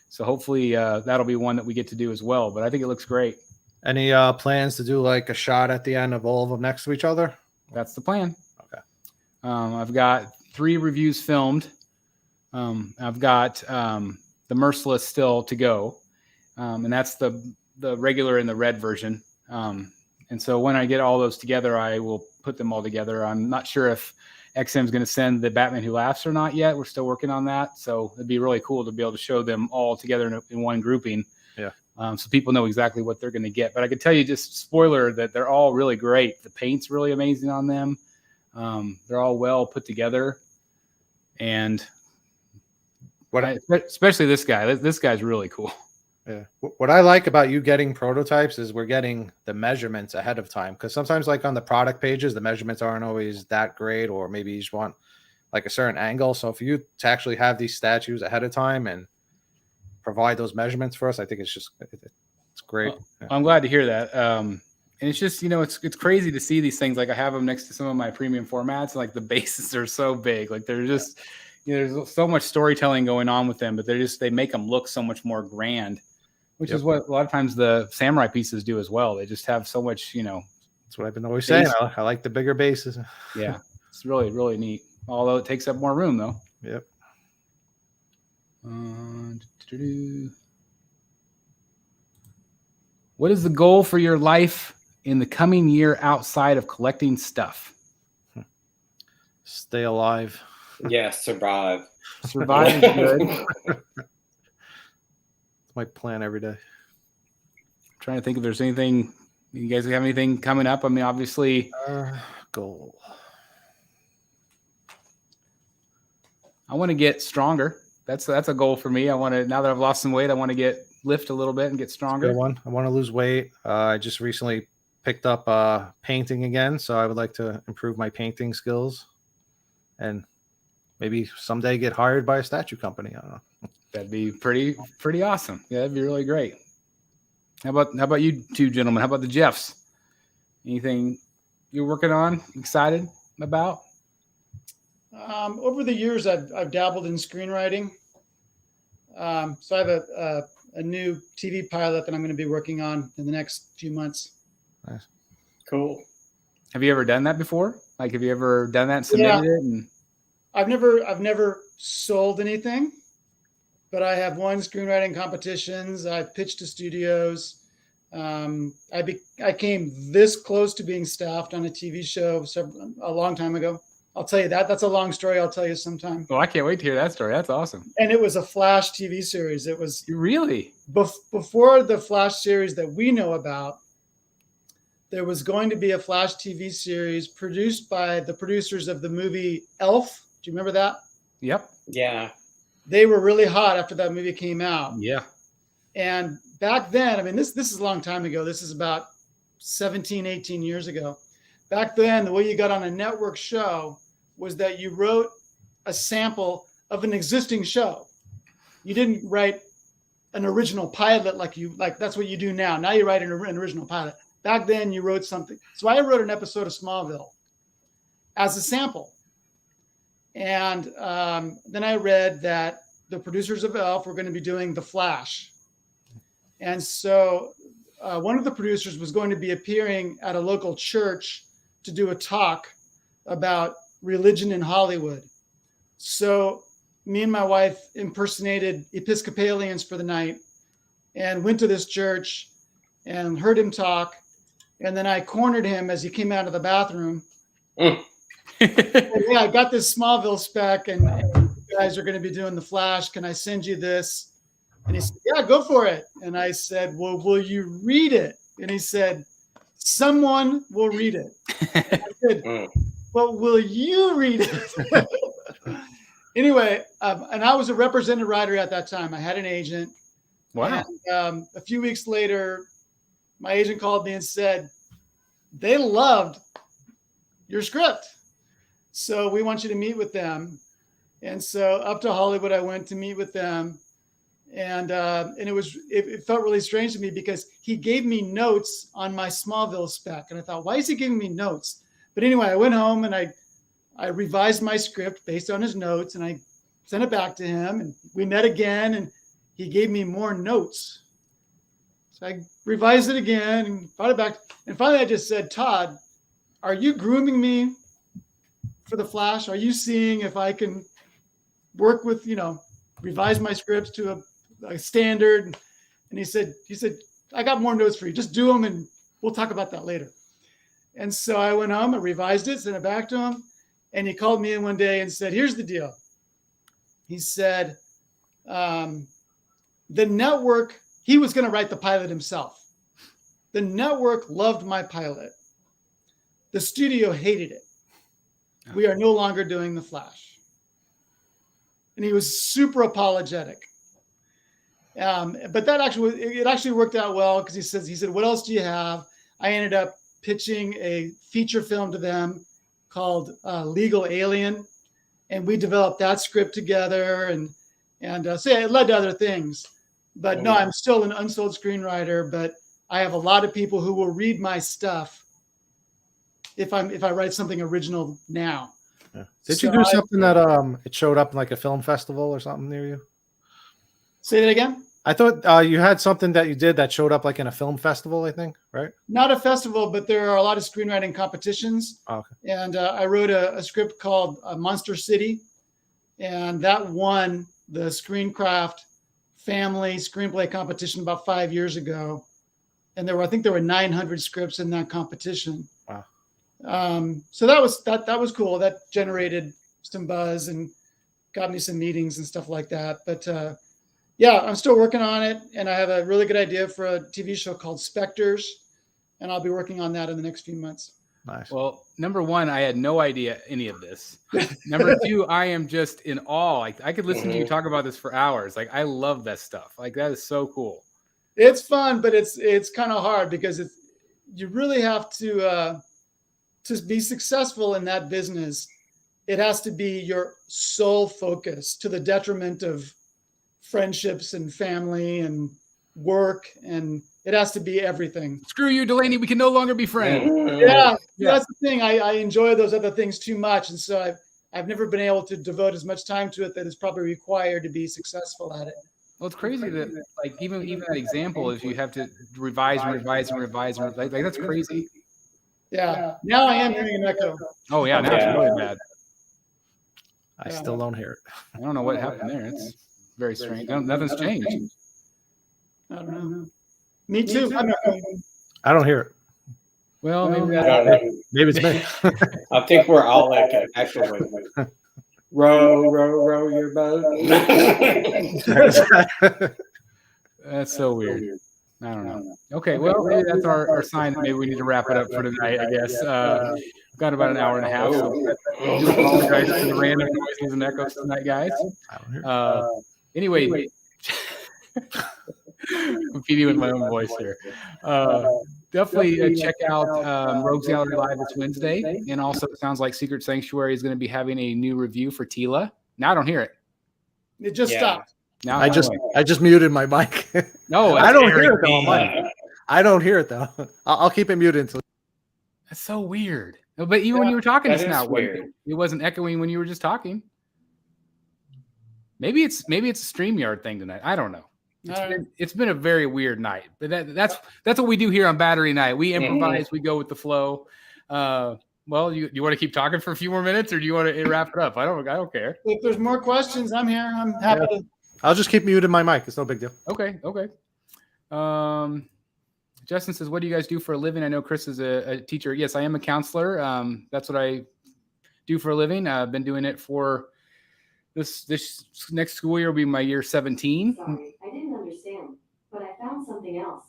So hopefully that'll be one that we get to do as well. But I think it looks great.
Any plans to do like a shot at the end of all of them next to each other?
That's the plan.
Okay.
I've got 3 reviews filmed. I've got the Merciless still to go. And that's the regular and the red version. And so when I get all those together, I will put them all together. I'm not sure if XM is going to send the Batman Who Laughs or not yet. We're still working on that. So it'd be really cool to be able to show them all together in one grouping.
Yeah.
So people know exactly what they're going to get. But I can tell you, just spoiler, that they're all really great. The paint's really amazing on them. They're all well put together. And especially this guy. This guy's really cool.
Yeah. What I like about you getting prototypes is we're getting the measurements ahead of time, because sometimes like on the product pages, the measurements aren't always that great, or maybe you just want like a certain angle. So for you to actually have these statues ahead of time and provide those measurements for us, I think it's great.
Well, yeah. I'm glad to hear that. And it's just, it's crazy to see these things. Like I have them next to some of my premium formats. Like the bases are so big. Like they're just, there's so much storytelling going on with them, but they make them look so much more grand. Which is what a lot of times the samurai pieces do as well. They just have so much,
That's what I've been always saying. I like the bigger bases.
Yeah, it's really, really neat. Although it takes up more room, though.
Yep.
What is the goal for your life in the coming year outside of collecting stuff?
Stay alive.
Yeah, survive.
Survive is good.
My plan every day.
I'm trying to think if there's anything. You guys have anything coming up? I mean, obviously,
goal.
I want to get stronger. That's a goal for me. I want to, now that I've lost some weight, I want to lift a little bit and get stronger.
Good one. I want to lose weight. I just recently picked up painting again, so I would like to improve my painting skills, and maybe someday get hired by a statue company. I don't know.
That'd be pretty awesome. Yeah, that'd be really great. How about you two gentlemen? How about the Jeffs? Anything you're working on, excited about?
Over the years, I've dabbled in screenwriting. So I have a new TV pilot that I'm going to be working on in the next few months.
Nice.
Cool.
Have you ever done that before? Like, have you ever done that and submitted it? And
I've never sold anything. But I have won screenwriting competitions. I've pitched to studios. I came this close to being staffed on a TV show a long time ago. I'll tell you that. That's a long story. I'll tell you sometime.
Oh, I can't wait to hear that story. That's awesome.
And it was a Flash TV series. It was
really
before the Flash series that we know about. There was going to be a Flash TV series produced by the producers of the movie Elf. Do you remember that?
Yep.
Yeah.
They were really hot after that movie came out.
Yeah.
And back then, I mean, this is a long time ago. This is about 17, 18 years ago. Back then, the way you got on a network show was that you wrote a sample of an existing show. You didn't write an original pilot like that's what you do now. Now you write an original pilot. Back then, you wrote something. So I wrote an episode of Smallville as a sample. And then I read that the producers of Elf were going to be doing The Flash. And so one of the producers was going to be appearing at a local church to do a talk about religion in Hollywood. So me and my wife impersonated Episcopalians for the night and went to this church and heard him talk. And then I cornered him as he came out of the bathroom. Yeah, I got this Smallville spec, and you guys are going to be doing the Flash. Can I send you this? And he said, yeah, go for it. And I said, well, will you read it? And he said, someone will read it. And I said, well, will you read it? Anyway, and I was a represented writer at that time. I had an agent.
Wow.
And, a few weeks later, my agent called me and said, they loved your script. So we want you to meet with them. And so up to Hollywood, I went to meet with them. And it felt really strange to me because he gave me notes on my Smallville spec. And I thought, why is he giving me notes? But anyway, I went home and I revised my script based on his notes, and I sent it back to him, and we met again, and he gave me more notes. So I revised it again and brought it back. And finally I just said, Todd, are you grooming me for the Flash? Are you seeing if I can work with, revise my scripts to a standard? And he said, I got more notes for you. Just do them and we'll talk about that later. And so I went home, I revised it, sent it back to him. And he called me in one day and said, here's the deal. He said, the network, he was going to write the pilot himself. The network loved my pilot. The studio hated it. We are no longer doing the Flash. And he was super apologetic. But that actually worked out well because he said, what else do you have? I ended up pitching a feature film to them called Legal Alien. And we developed that script together. And so it led to other things. But no, I'm still an unsold screenwriter, but I have a lot of people who will read my stuff if I write something original now.
Yeah. Did you do something that it showed up in like a film festival or something near you?
Say that again?
I thought you had something that you did that showed up like in a film festival, I think, right?
Not a festival, but there are a lot of screenwriting competitions.
Oh, okay.
And I wrote a script called Monster City, and that won the Screencraft Family Screenplay Competition about 5 years ago. And I think there were 900 scripts in that competition.
Wow.
So that was cool. That generated some buzz and got me some meetings and stuff like that. But yeah, I'm still working on it, and I have a really good idea for a TV show called Spectres, and I'll be working on that in the next few months.
Nice.
Well, number one, I had no idea any of this. Number two, I am just in awe. I could listen to you talk about this for hours. Like, I love that stuff. Like, that is so cool.
It's fun, but it's kind of hard because you really have to be successful in that business. It has to be your sole focus to the detriment of friendships and family and work, and it has to be everything.
Screw you, Delaney. We can no longer be friends.
Yeah. That's the thing. I enjoy those other things too much, and so I've never been able to devote as much time to it that is probably required to be successful at it.
Well, it's crazy that like even that example is you have to revise, like that's crazy.
Yeah. Now I am hearing an echo.
Oh yeah, now it's really bad.
I still don't hear it.
I don't know what happened there. It's very strange. Nothing's changed.
I don't know. Me too.
I don't hear it.
Well, maybe
Maybe it's me.
I think we're all actually. Row your boat.
That's so weird. I don't know. Okay, well, maybe that's our sign that maybe we need to wrap it up for tonight, I guess. We've got about an hour and a half, so I do apologize for the random noises and echoes tonight, guys. Anyway, competing with my own voice here. Definitely check out Rogues Gallery Live this Wednesday. And also, it sounds like Secret Sanctuary is going to be having a new review for Tila. Now I don't hear it.
It just stopped.
Now
I just muted my mic.
No,
I don't hear it though. I don't hear it though. I'll keep it muted until.
That's so weird. But even when you were talking just now,
weird.
It wasn't echoing when you were just talking. Maybe it's a StreamYard thing tonight. I don't know. It's been a very weird night, but that's what we do here on Battery Night. We improvise, we go with the flow. Well, you want to keep talking for a few more minutes, or do you want to wrap it up? I don't care.
If there's more questions, I'm here. I'm happy to.
I'll just keep muting my mic. It's no big deal.
Okay. Justin says, "What do you guys do for a living?" I know Chris is a teacher. Yes, I am a counselor. That's what I do for a living. I've been doing it for this next school year will be my year 17.
Sorry, I didn't understand, but I found something else.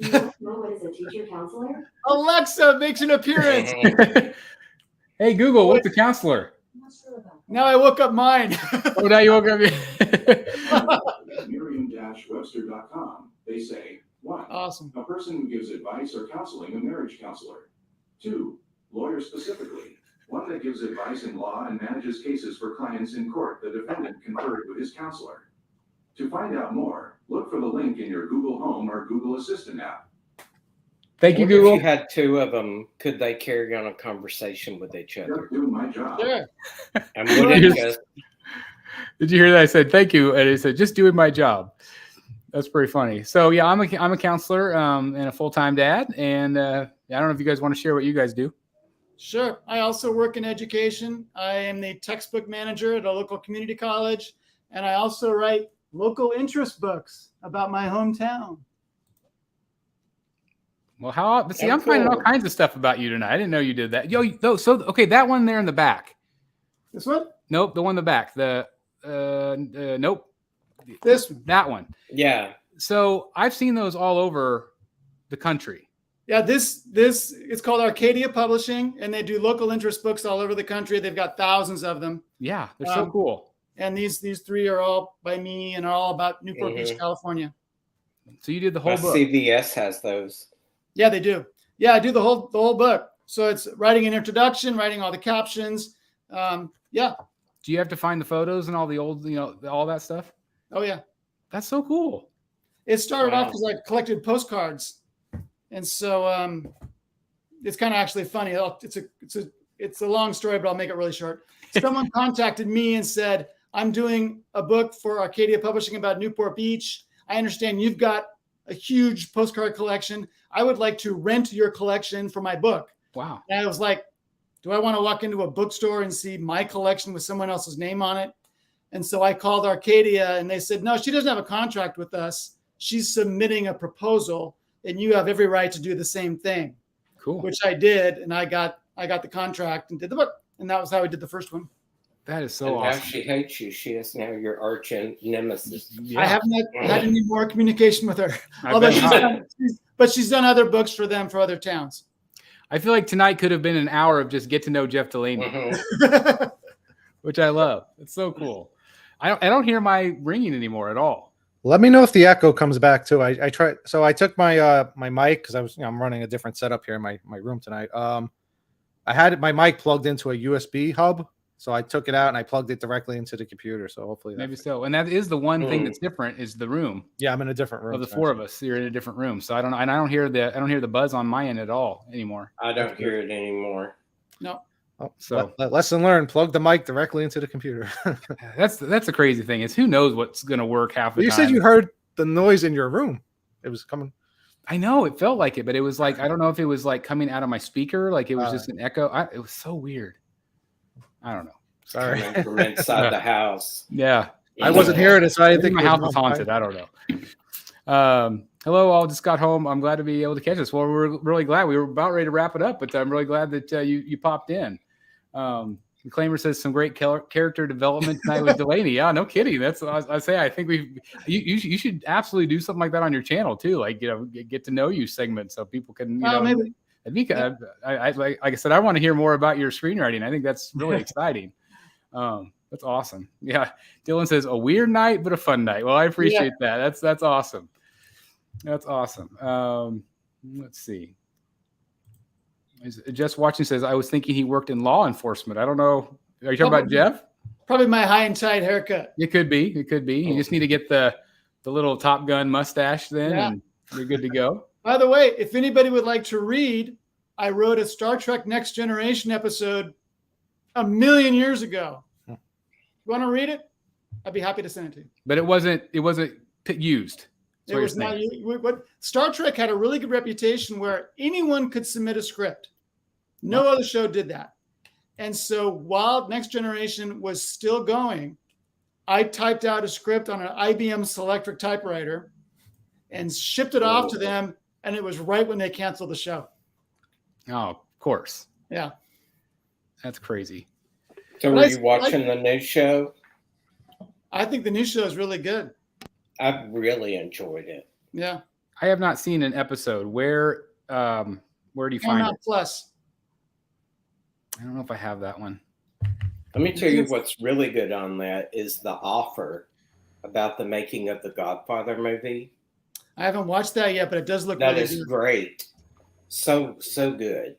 Do you know what is a teacher counselor?
Alexa makes an appearance.
Hey, Google, what's a counselor?
I'm not sure about that.
Now I woke up mine.
Oh, now you woke up.
Merriam-Webster.com. They say, 1.
Awesome.
A person who gives advice or counseling, a marriage counselor. 2. Lawyer specifically. One that gives advice in law and manages cases for clients in court. The defendant conferred with his counselor. To find out more, look for the link in your Google Home or Google Assistant app.
Thank you,
What
Google.
If you had two of them, could they carry on a conversation with each other?
Just doing my job.
Sure.
And would it just
Did you hear that? I said thank you, and it said just doing my job. That's pretty funny. So yeah, I'm a counselor and a full-time dad, and I don't know if you guys want to share what you guys do.
Sure. I also work in education. I am the textbook manager at a local community college, and I also write local interest books about my hometown.
Well, but see,
Oh,
I'm finding all
cool.
kinds of stuff about you tonight. I didn't know you did that. Okay, that one there in the back.
This one?
Nope, the one in the back. Nope,
This one.
that one.
yeah.
So I've seen those all over the country.
Yeah, this it's called Arcadia Publishing, and they do local interest books all over the country. They've got thousands of them.
Yeah, they're so cool.
And these three are all by me and are all about Newport Beach, California.
So you did the whole book.
CVS has those.
Yeah, they do. Yeah, I do the whole book. So it's writing an introduction, writing all the captions. Yeah.
Do you have to find the photos and all the old, all that stuff?
Oh yeah.
That's so cool.
It started
Wow.
off because I collected postcards, and so it's kind of actually funny. It's a long story, but I'll make it really short. Someone contacted me and said, "I'm doing a book for Arcadia Publishing about Newport Beach. I understand you've got a huge postcard collection. I would like to rent your collection for my book."
Wow.
And I was like, do I want to walk into a bookstore and see my collection with someone else's name on it? And so I called Arcadia, and they said, no, she doesn't have a contract with us. She's submitting a proposal, and you have every right to do the same thing,
Cool.
which I did. And I got the contract and did the book. And that was how I did the first one.
That is so
And now
awesome.
she hates you. She is now your arch nemesis.
Yeah.
I haven't had any more communication with her,
I
although
bet not.
she's done other books for them for other towns.
I feel like tonight could have been an hour of just get to know Jeff Delaney,
Mhm.
which I love. It's so cool. I don't hear my ringing anymore at all.
Let me know if the echo comes back too. I tried. So I took my my mic because I'm running a different setup here in my room tonight. I had my mic plugged into a USB hub, so I took it out and I plugged it directly into the computer. So hopefully
Maybe so. And that is the one thing that's different is the room
Yeah, I'm in a different room.
of the four of us. You're in a different room, so I don't hear the buzz on my end at all anymore.
I don't hear it anymore.
No.
Oh,
So-
lesson learned: plug the mic directly into the computer.
That's the crazy thing is who knows what's gonna work half the
You
time.
said you heard the noise in your room. It was coming.
I know it felt like it, but it was like I don't know if it was like coming out of my speaker, like it was just an echo. It was so weird. I don't know.
Sorry,
Coming from inside the house.
Yeah,
I wasn't hearing it, so I didn't
think
think
my
it was
house is haunted. I don't know. Hello, all. Just got home. I'm glad to be able to catch us. Well, we're really glad. We were about ready to wrap it up, but I'm really glad that you popped in. The claimer says some great character development tonight with Delaney. Yeah, no kidding. That's I say. I think you should absolutely do something like that on your channel too. Like get to know you segment so people can
Maybe.
I think like I said, I want to hear more about your screenwriting. I think that's really exciting. That's awesome. Yeah, Dylan says a weird night but a fun night. Well, I appreciate that. That's awesome. That's awesome. Let's see. Just watching says I was thinking he worked in law enforcement. I don't know. Are you talking about Jeff?
Probably my high and tight haircut.
It could be. It could be. You just need to get the little Top Gun mustache then, and you're good to go.
By the way, if anybody would like to read, I wrote a Star Trek Next Generation episode 1,000,000 years ago. You want to read it? I'd be happy to send it to you.
But it wasn't used.
It was not. What Star Trek had a really good reputation where anyone could submit a script. No other show did that. And so while Next Generation was still going, I typed out a script on an IBM Selectric typewriter and shipped it off to them. And it was right when they canceled the show.
Oh, of course.
Yeah.
That's crazy.
So were you watching the new show?
I think the new show is really good.
I really enjoyed it.
Yeah.
I have not seen an episode. Where do you find
Paramount
it?
Plus.
I don't know if I have that one.
Let me tell you what's really good on that is the offer about the making of the Godfather movie.
I haven't watched that yet, but it does look
That
really
is
good.
great. So good.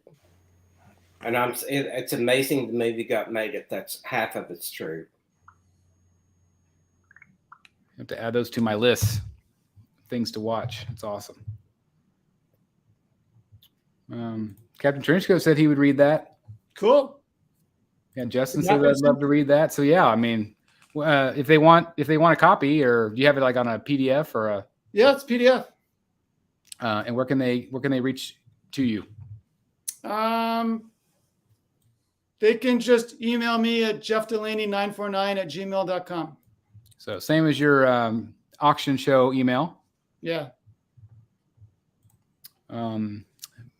And it's amazing the movie got made if that's half of it's true.
I have to add those to my list. Things to watch. It's awesome. Captain Trenchcoat said he would read that.
Cool.
Yeah, Justin
Is
said
that
I'd love to read that. So yeah, I mean, if they want a copy, or do you have it like on a PDF or a?
Yeah, it's PDF.
And where can they reach to you?
They can just email me at jeffdelaney949@gmail.com.
So same as your auction show email.
Yeah.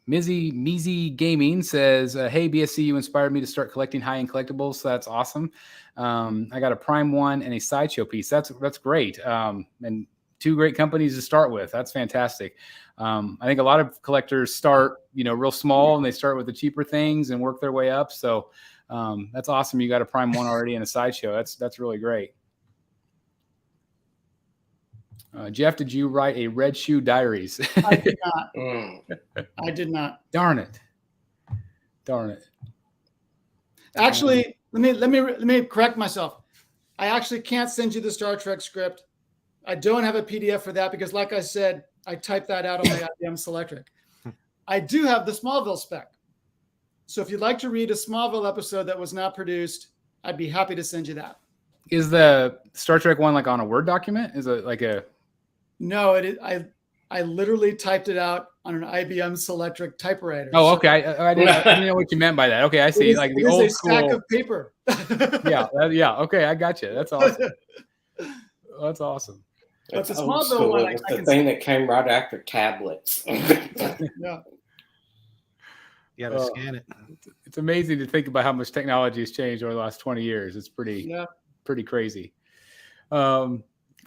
Mizzy Gaming says, hey, BSC, you inspired me to start collecting high-end collectibles. So that's awesome. I got a Prime 1 and a Sideshow piece. That's great. And two great companies to start with. That's fantastic. I think a lot of collectors start, real small, and they start with the cheaper things and work their way up. So that's awesome. You got a Prime 1 already and a Sideshow. That's really great. Jeff, did you write a Red Shoe Diaries?
I did not. I did not.
Darn it.
Actually, let me correct myself. I actually can't send you the Star Trek script. I don't have a PDF for that because, like I said, I typed that out on my IBM Selectric. I do have the Smallville spec. So if you'd like to read a Smallville episode that was not produced, I'd be happy to send you that.
Is the Star Trek one like on a Word document? Is it like a...
No, I literally typed it out on an IBM Selectric typewriter.
Oh, okay. I didn't know what you meant by that. Okay, I see. Like the old school
stack of paper.
Yeah. Okay, I got you. That's awesome. That's awesome.
But the
Old
Smallville
school.
one,
It was the thing that came right after tablets.
Yeah.
You got to scan it.
It's amazing to think about how much technology has changed over the last 20 years. It's pretty crazy.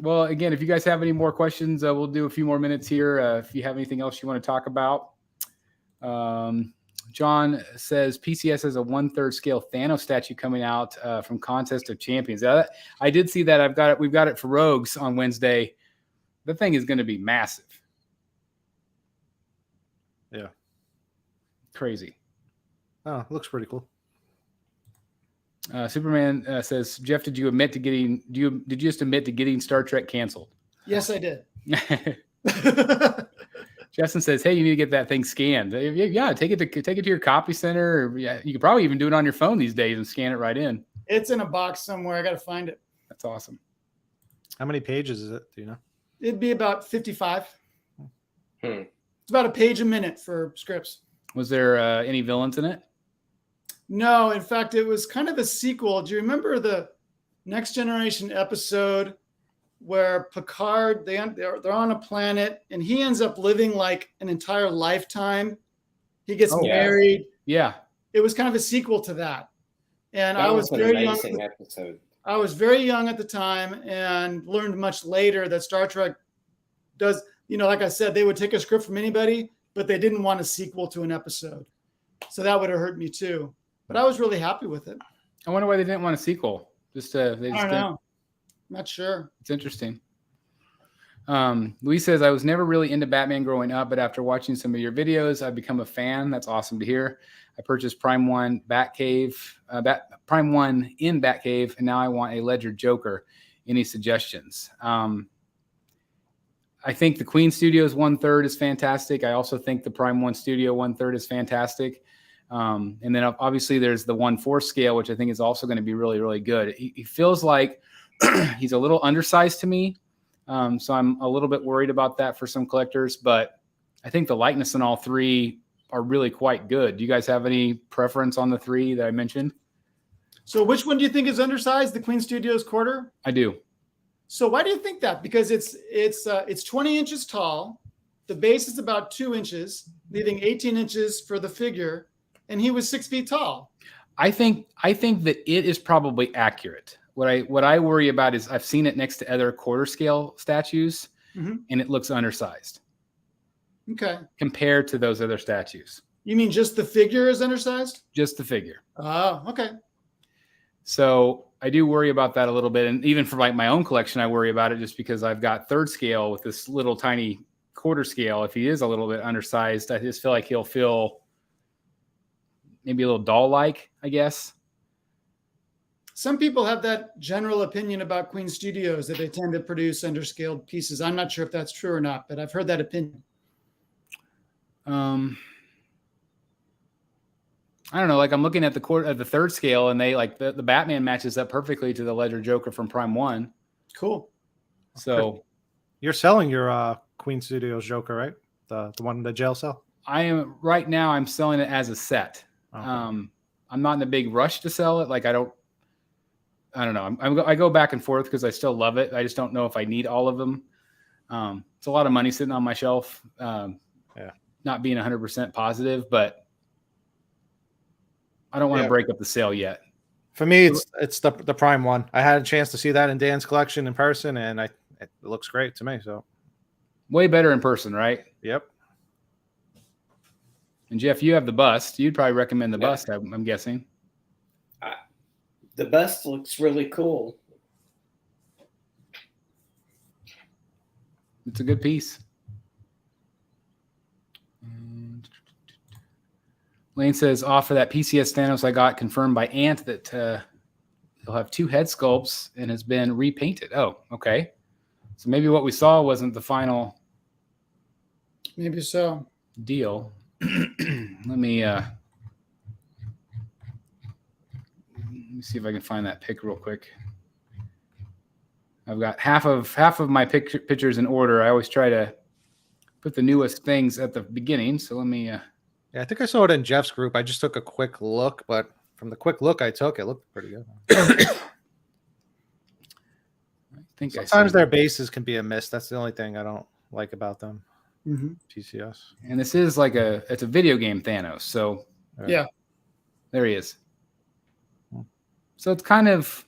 Well, again, if you guys have any more questions, we'll do a few more minutes here. If you have anything else you want to talk about. John says PCS has a 1/3 scale Thanos statue coming out from Contest of Champions. I did see that. I've got it. We've got it for Rogues on Wednesday. The thing is going to be massive.
Yeah.
Crazy.
Oh, looks pretty cool.
Superman says, Jeff, did you just admit to getting Star Trek canceled?
Yes, I did.
Justin says, hey, you need to get that thing scanned. Yeah, take it to your copy center. Or, yeah, you could probably even do it on your phone these days and scan it right in.
It's in a box somewhere. I got to find it.
That's awesome.
How many pages is it? Do you know?
It'd be about 55.
Hmm.
It's about a page a minute for scripts.
Was there any villains in it?
No, in fact, it was kind of a sequel. Do you remember the Next Generation episode where Picard, they're on a planet and he ends up living like an entire lifetime? He gets married.
Yeah.
It was kind of a sequel to that. And
That
I was
an
very
amazing
young.
episode.
I was very young at the time and learned much later that Star Trek does, like I said, they would take a script from anybody, but they didn't want a sequel to an episode. So that would have hurt me too. But I was really happy with it.
I wonder why they didn't want a sequel. I don't
know. Not sure.
It's interesting. Luis says, I was never really into Batman growing up, but after watching some of your videos, I've become a fan. That's awesome to hear. I purchased Prime 1 Prime 1 in Batcave, and now I want a Ledger Joker. Any suggestions? I think the Queen Studios 1/3 is fantastic. I also think the Prime 1 Studio 1/3 is fantastic. And then obviously there's the 1/4 scale, which I think is also going to be really, really good. He feels like he's a little undersized to me. So I'm a little bit worried about that for some collectors, but I think the likeness in all three are really quite good. Do you guys have any preference on the three that I mentioned?
So which one do you think is undersized? The Queen Studios quarter?
I do.
So why do you think that? Because it's 20 inches tall. The base is about 2 inches, leaving 18 inches for the figure. And he was 6 feet tall.
I think that it is probably accurate. What I worry about is I've seen it next to other quarter scale statues,
Mhm.
and it looks undersized
Okay.
compared to those other statues.
You mean just the figure is undersized?
Just the figure.
Oh, okay.
So I do worry about that a little bit. And even for like my own collection, I worry about it just because I've got third scale with this little tiny quarter scale. If he is a little bit undersized, I just feel like he'll feel maybe a little doll-like, I guess.
Some people have that general opinion about Queen Studios that they tend to produce underscaled pieces. I'm not sure if that's true or not, but I've heard that opinion.
I don't know. Like I'm looking at the third scale, and they like the Batman matches up perfectly to the Ledger Joker from Prime 1.
Cool.
So
You're selling your Queen Studios Joker, right? The one in the jail cell?
I am right now. I'm selling it as a set.
Okay.
I'm not in a big rush to sell it. Like I don't know. I go back and forth because I still love it. I just don't know if I need all of them. It's a lot of money sitting on my shelf. Not being 100% positive, but I don't want to break up the sale yet.
For me, it's the Prime one. I had a chance to see that in Dan's collection in person, and it looks great to me. So
way better in person, right?
Yep.
And Jeff, you have the bust. You'd probably recommend the bust, I'm guessing.
The bust looks really cool.
It's a good piece. Lane says, offer that PCS Thanos I got confirmed by Ant that he'll have 2 head sculpts and has been repainted. Oh, okay. So maybe what we saw wasn't the final
Maybe so.
deal. Let me see if I can find that pic real quick. I've got half of my pictures in order. I always try to put the newest things at the beginning. So let me.
Yeah, I think I saw it in Jeff's group. I just took a quick look, but from the quick look I took, it looked pretty good.
I think
sometimes their bases can be a miss. That's the only thing I don't like about them.
Mm-hmm.
PCS.
And this is like it's a video game Thanos. So
yeah,
there he is. So it's kind of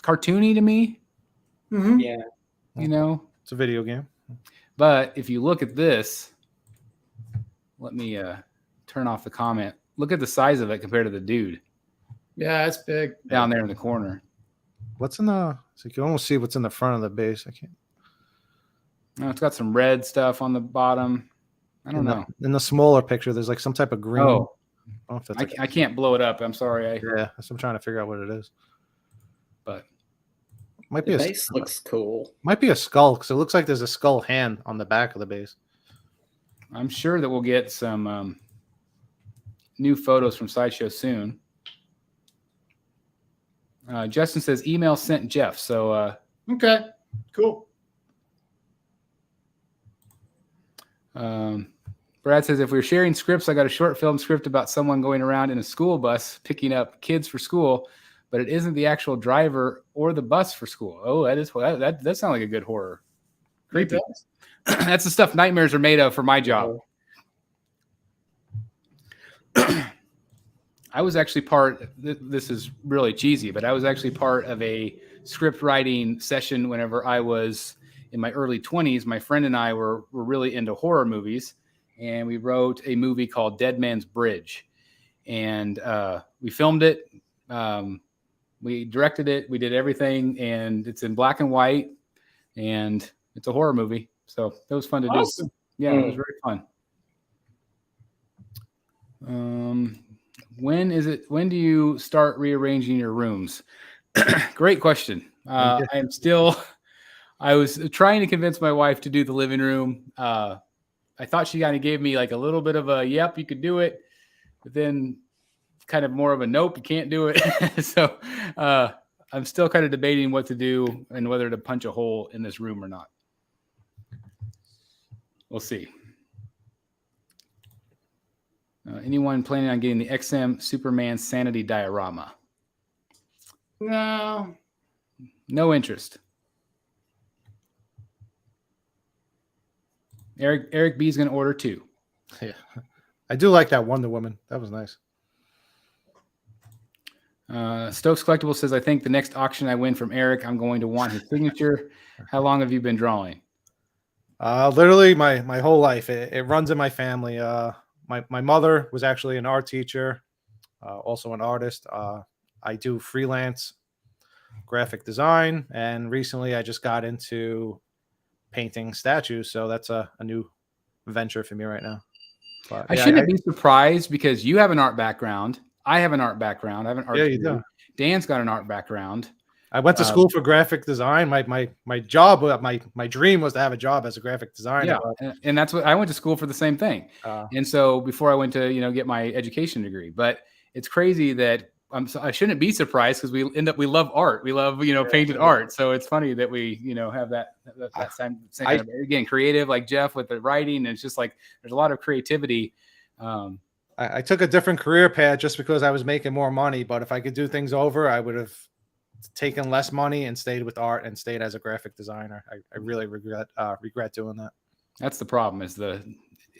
cartoony to me.
Mm-hmm.
Yeah.
You know,
it's a video game.
But if you look at this, let me turn off the comment. Look at the size of it compared to the dude.
Yeah, it's big.
Down there in the corner.
What's in the... So you can almost see what's in the front of the base. I can't...
No, it's got some red stuff on the bottom. I don't know.
In the smaller picture, there's like some type of green.
Oh,
I
can't blow it up. I'm sorry.
Yeah, I'm trying to figure out what it is.
But
might be
the base looks cool.
Might be a skull because it looks like there's a skull hand on the back of the base.
I'm sure that we'll get some new photos from Sideshow soon. Justin says email sent Jeff. So
okay, cool.
Brad says if we were sharing scripts, I got a short film script about someone going around in a school bus picking up kids for school, but it isn't the actual driver or the bus for school. Oh, that sounds like a good horror. Creepy. That's the stuff nightmares are made of for my job. I was actually this is really cheesy, but I was actually part of a script writing session whenever I was in my early 20s. My friend and I were really into horror movies, and we wrote a movie called Dead Man's Bridge. And we filmed it. We directed it. We did everything, and it's in black and white, and it's a horror movie. So it was fun to do. Yeah, it was very fun. When do you start rearranging your rooms? Great question. I was trying to convince my wife to do the living room. I thought she kind of gave me like a little bit of a, yep, you could do it. But then kind of more of a, nope, you can't do it. So I'm still kind of debating what to do and whether to punch a hole in this room or not. We'll see. Anyone planning on getting the XM Superman Sanity diorama?
No.
No interest. Eric B is going to order 2.
Yeah. I do like that Wonder Woman. That was nice.
Stokes Collectible says, I think the next auction I win from Eric, I'm going to want his signature. How long have you been drawing?
Literally my whole life. It runs in my family. My mother was actually an art teacher, also an artist. I do freelance graphic design, and recently I just got into painting statues, so that's a new venture for me right now. But,
I shouldn't be surprised because you have an art background. I have an art background. I have an art degree.
do.
Dan's got an art background.
I went to school for graphic design. My job, my dream was to have a job as a graphic designer.
Yeah, and that's what I went to school for the same thing. And so before I went to get my education degree, but it's crazy that I shouldn't be surprised because we love art. We love painted art. So it's funny that we have that same kind of, again, creative like Jeff with the writing. And it's just like there's a lot of creativity.
I took a different career path just because I was making more money. But if I could do things over, I would have taken less money and stayed with art and stayed as a graphic designer. I really regret doing that.
That's the problem is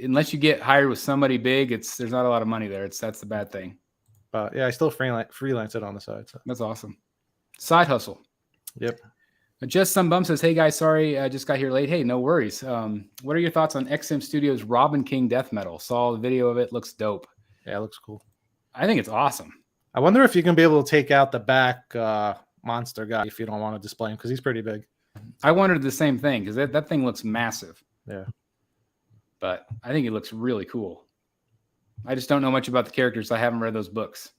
unless you get hired with somebody big, there's not a lot of money there. That's the bad thing.
But yeah, I still freelance it on the side. So.
That's awesome. Side hustle.
Yep.
Just Some Bum says, hey guys, sorry, I just got here late. Hey, no worries. What are your thoughts on XM Studios' Robin King Death Metal? Saw the video of it. Looks dope.
Yeah, it looks cool.
I think it's awesome.
I wonder if you can be able to take out the back monster guy if you don't want to display him, because he's pretty big.
I wondered the same thing because that thing looks massive.
Yeah.
But I think it looks really cool. I just don't know much about the characters. I haven't read those books.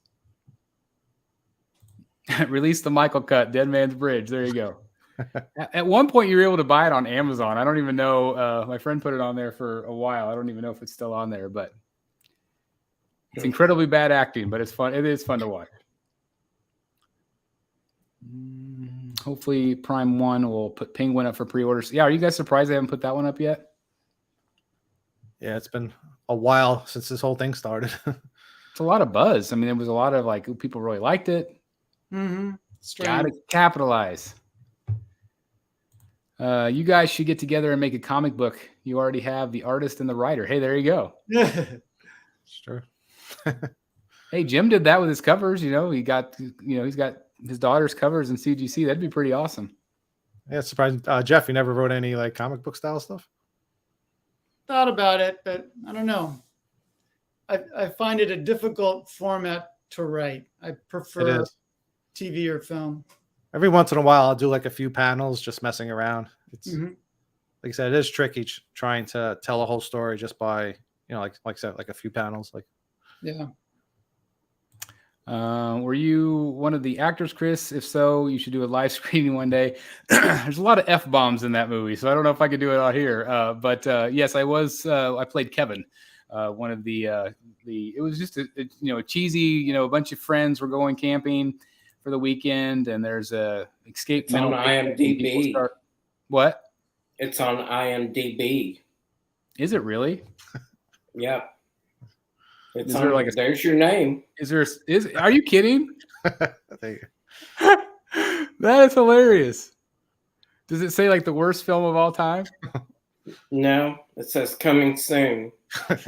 Release the Michael cut, Dead Man's Bridge. There you go. At one point, you were able to buy it on Amazon. I don't even know. My friend put it on there for a while. I don't even know if it's still on there, but it's incredibly bad acting, but it's fun. It is fun to watch. Hopefully, Prime 1 will put Penguin up for pre-orders. Yeah, are you guys surprised they haven't put that one up yet?
Yeah, it's been a while since this whole thing started.
It's a lot of buzz. I mean, there was a lot of people really liked it.
Mm-hmm.
Gotta capitalize. You guys should get together and make a comic book. You already have the artist and the writer. Hey, there you go.
Sure.
Hey, Jim did that with his covers. He got he's got his daughter's covers in CGC. That'd be pretty awesome.
Yeah, it's surprising. Jeff, you never wrote any comic book style stuff?
Thought about it, but I don't know. I find it a difficult format to write. I prefer TV or film.
Every once in a while, I'll do a few panels just messing around. It's
Mm-hmm.
like I said, it is tricky trying to tell a whole story just by like I said, a few panels.
Yeah.
Were you one of the actors, Chris? If so, you should do a live screening one day. There's a lot of F-bombs in that movie, so I don't know if I could do it out here. But yes, I was. I played Kevin. One of the. It was just a cheesy. A bunch of friends were going camping for the weekend, and there's a escape.
It's on IMDb.
What?
It's on IMDb.
Is it really?
Yeah. It's
is there
there's your name.
Are you kidding?
There
That is hilarious. Does it say the worst film of all time?
No, it says coming soon.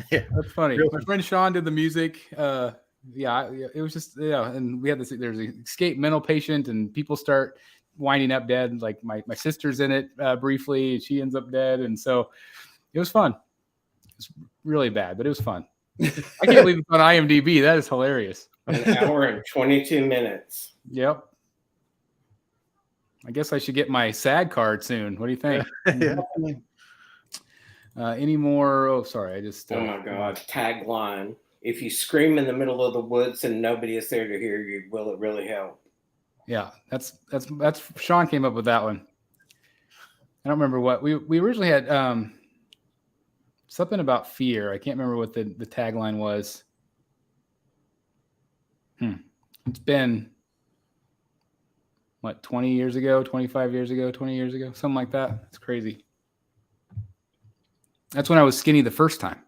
Yeah,
that's funny. My friend Sean did the music. It was just and we had this. There's an escaped mental patient, and people start winding up dead. Like my sister's in it briefly, and she ends up dead, and so it was fun. It's really bad, but it was fun. I can't believe it's on IMDb. That is hilarious.
An hour and 22 minutes.
Yep. I guess I should get my SAG card soon. What do you think?
Yeah.
Any more? Oh, sorry. I just.
Oh my God. Tagline. If you scream in the middle of the woods and nobody is there to hear you, will it really help?
Yeah, that's Sean came up with that one. I don't remember what we originally had. Something about fear. I can't remember what the tagline was. It's been, 20 years ago, 25 years ago, 20 years ago, something like that. It's crazy. That's when I was skinny the first time.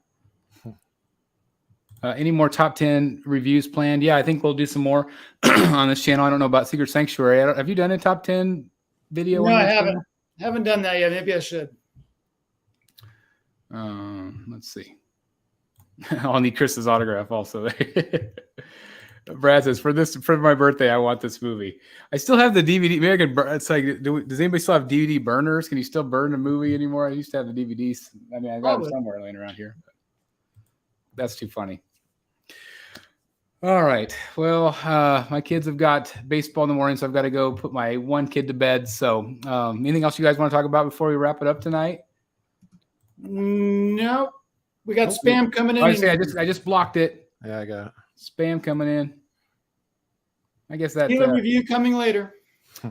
Any more top 10 reviews planned? Yeah, I think we'll do some more on this channel. I don't know about Secret Sanctuary. Have you done a top 10 video?
No, I haven't. Haven't done that yet. Maybe I should.
Let's see. I'll need Chris's autograph also. Brad says, for my birthday, I want this movie. I still have the DVD. Maybe I could it's like, does anybody still have DVD burners? Can you still burn a movie anymore? I used to have the DVDs. I mean, I got them somewhere laying around here. But that's too funny. All right. Well, my kids have got baseball in the morning, so I've got to go put my one kid to bed. So anything else you guys want to talk about before we wrap it up tonight?
No. We got spam coming in.
I just blocked it.
Yeah, I got it.
Spam coming in. I guess that
review coming later.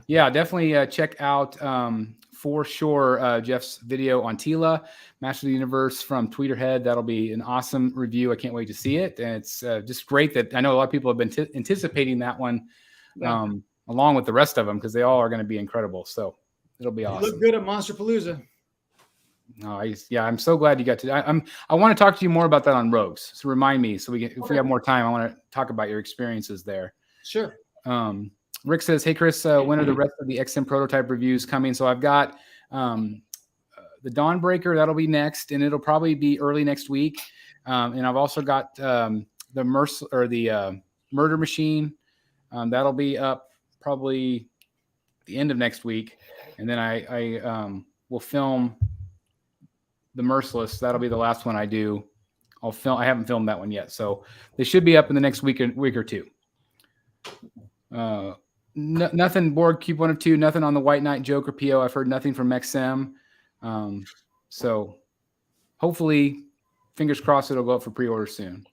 Yeah, definitely check out for sure Jeff's video on Tila, Master of the Universe from Tweeterhead. That'll be an awesome review. I can't wait to see it. And it's just great that I know a lot of people have been anticipating that one along with the rest of them because they all are going to be incredible. So it'll be awesome.
You look good at Monsterpalooza.
No, I'm so glad you got to. I want to talk to you more about that on Rogues. So remind me, so if we have more time, I want to talk about your experiences there.
Sure.
Rick says, "Hey Chris, when are the rest of the XM prototype reviews coming?" So I've got the Dawnbreaker that'll be next, and it'll probably be early next week. And I've also got the Murder Machine that'll be up probably the end of next week, and then I will film the Merciless. That'll be the last one I do. I haven't filmed that one yet, so they should be up in the next week or two. Nothing Borg Cube 1 of 2, nothing on the White Knight Joker PO. I've heard nothing from XM. So hopefully, fingers crossed, it'll go up for pre-order soon.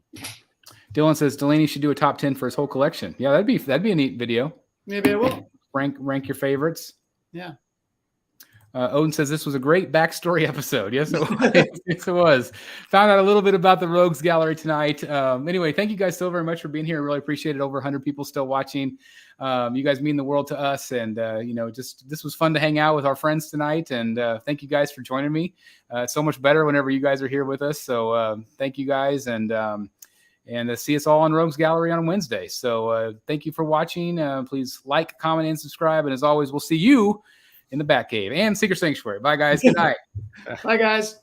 Dylan says Delaney should do a top 10 for his whole collection. Yeah, that'd be a neat video.
Maybe I will.
Rank your favorites.
Yeah.
Odin says this was a great backstory episode. Yes, it was. Yes, it was. Found out a little bit about the Rogues Gallery tonight. Anyway, thank you guys so very much for being here. I really appreciate it. Over 100 people still watching. You guys mean the world to us. And, this was fun to hang out with our friends tonight. And thank you guys for joining me. It's so much better whenever you guys are here with us. So thank you guys. And see us all on Rogues Gallery on Wednesday. So thank you for watching. Please like, comment, and subscribe. And as always, we'll see you in the Batcave and Secret Sanctuary. Bye, guys. Good night.
Bye, guys.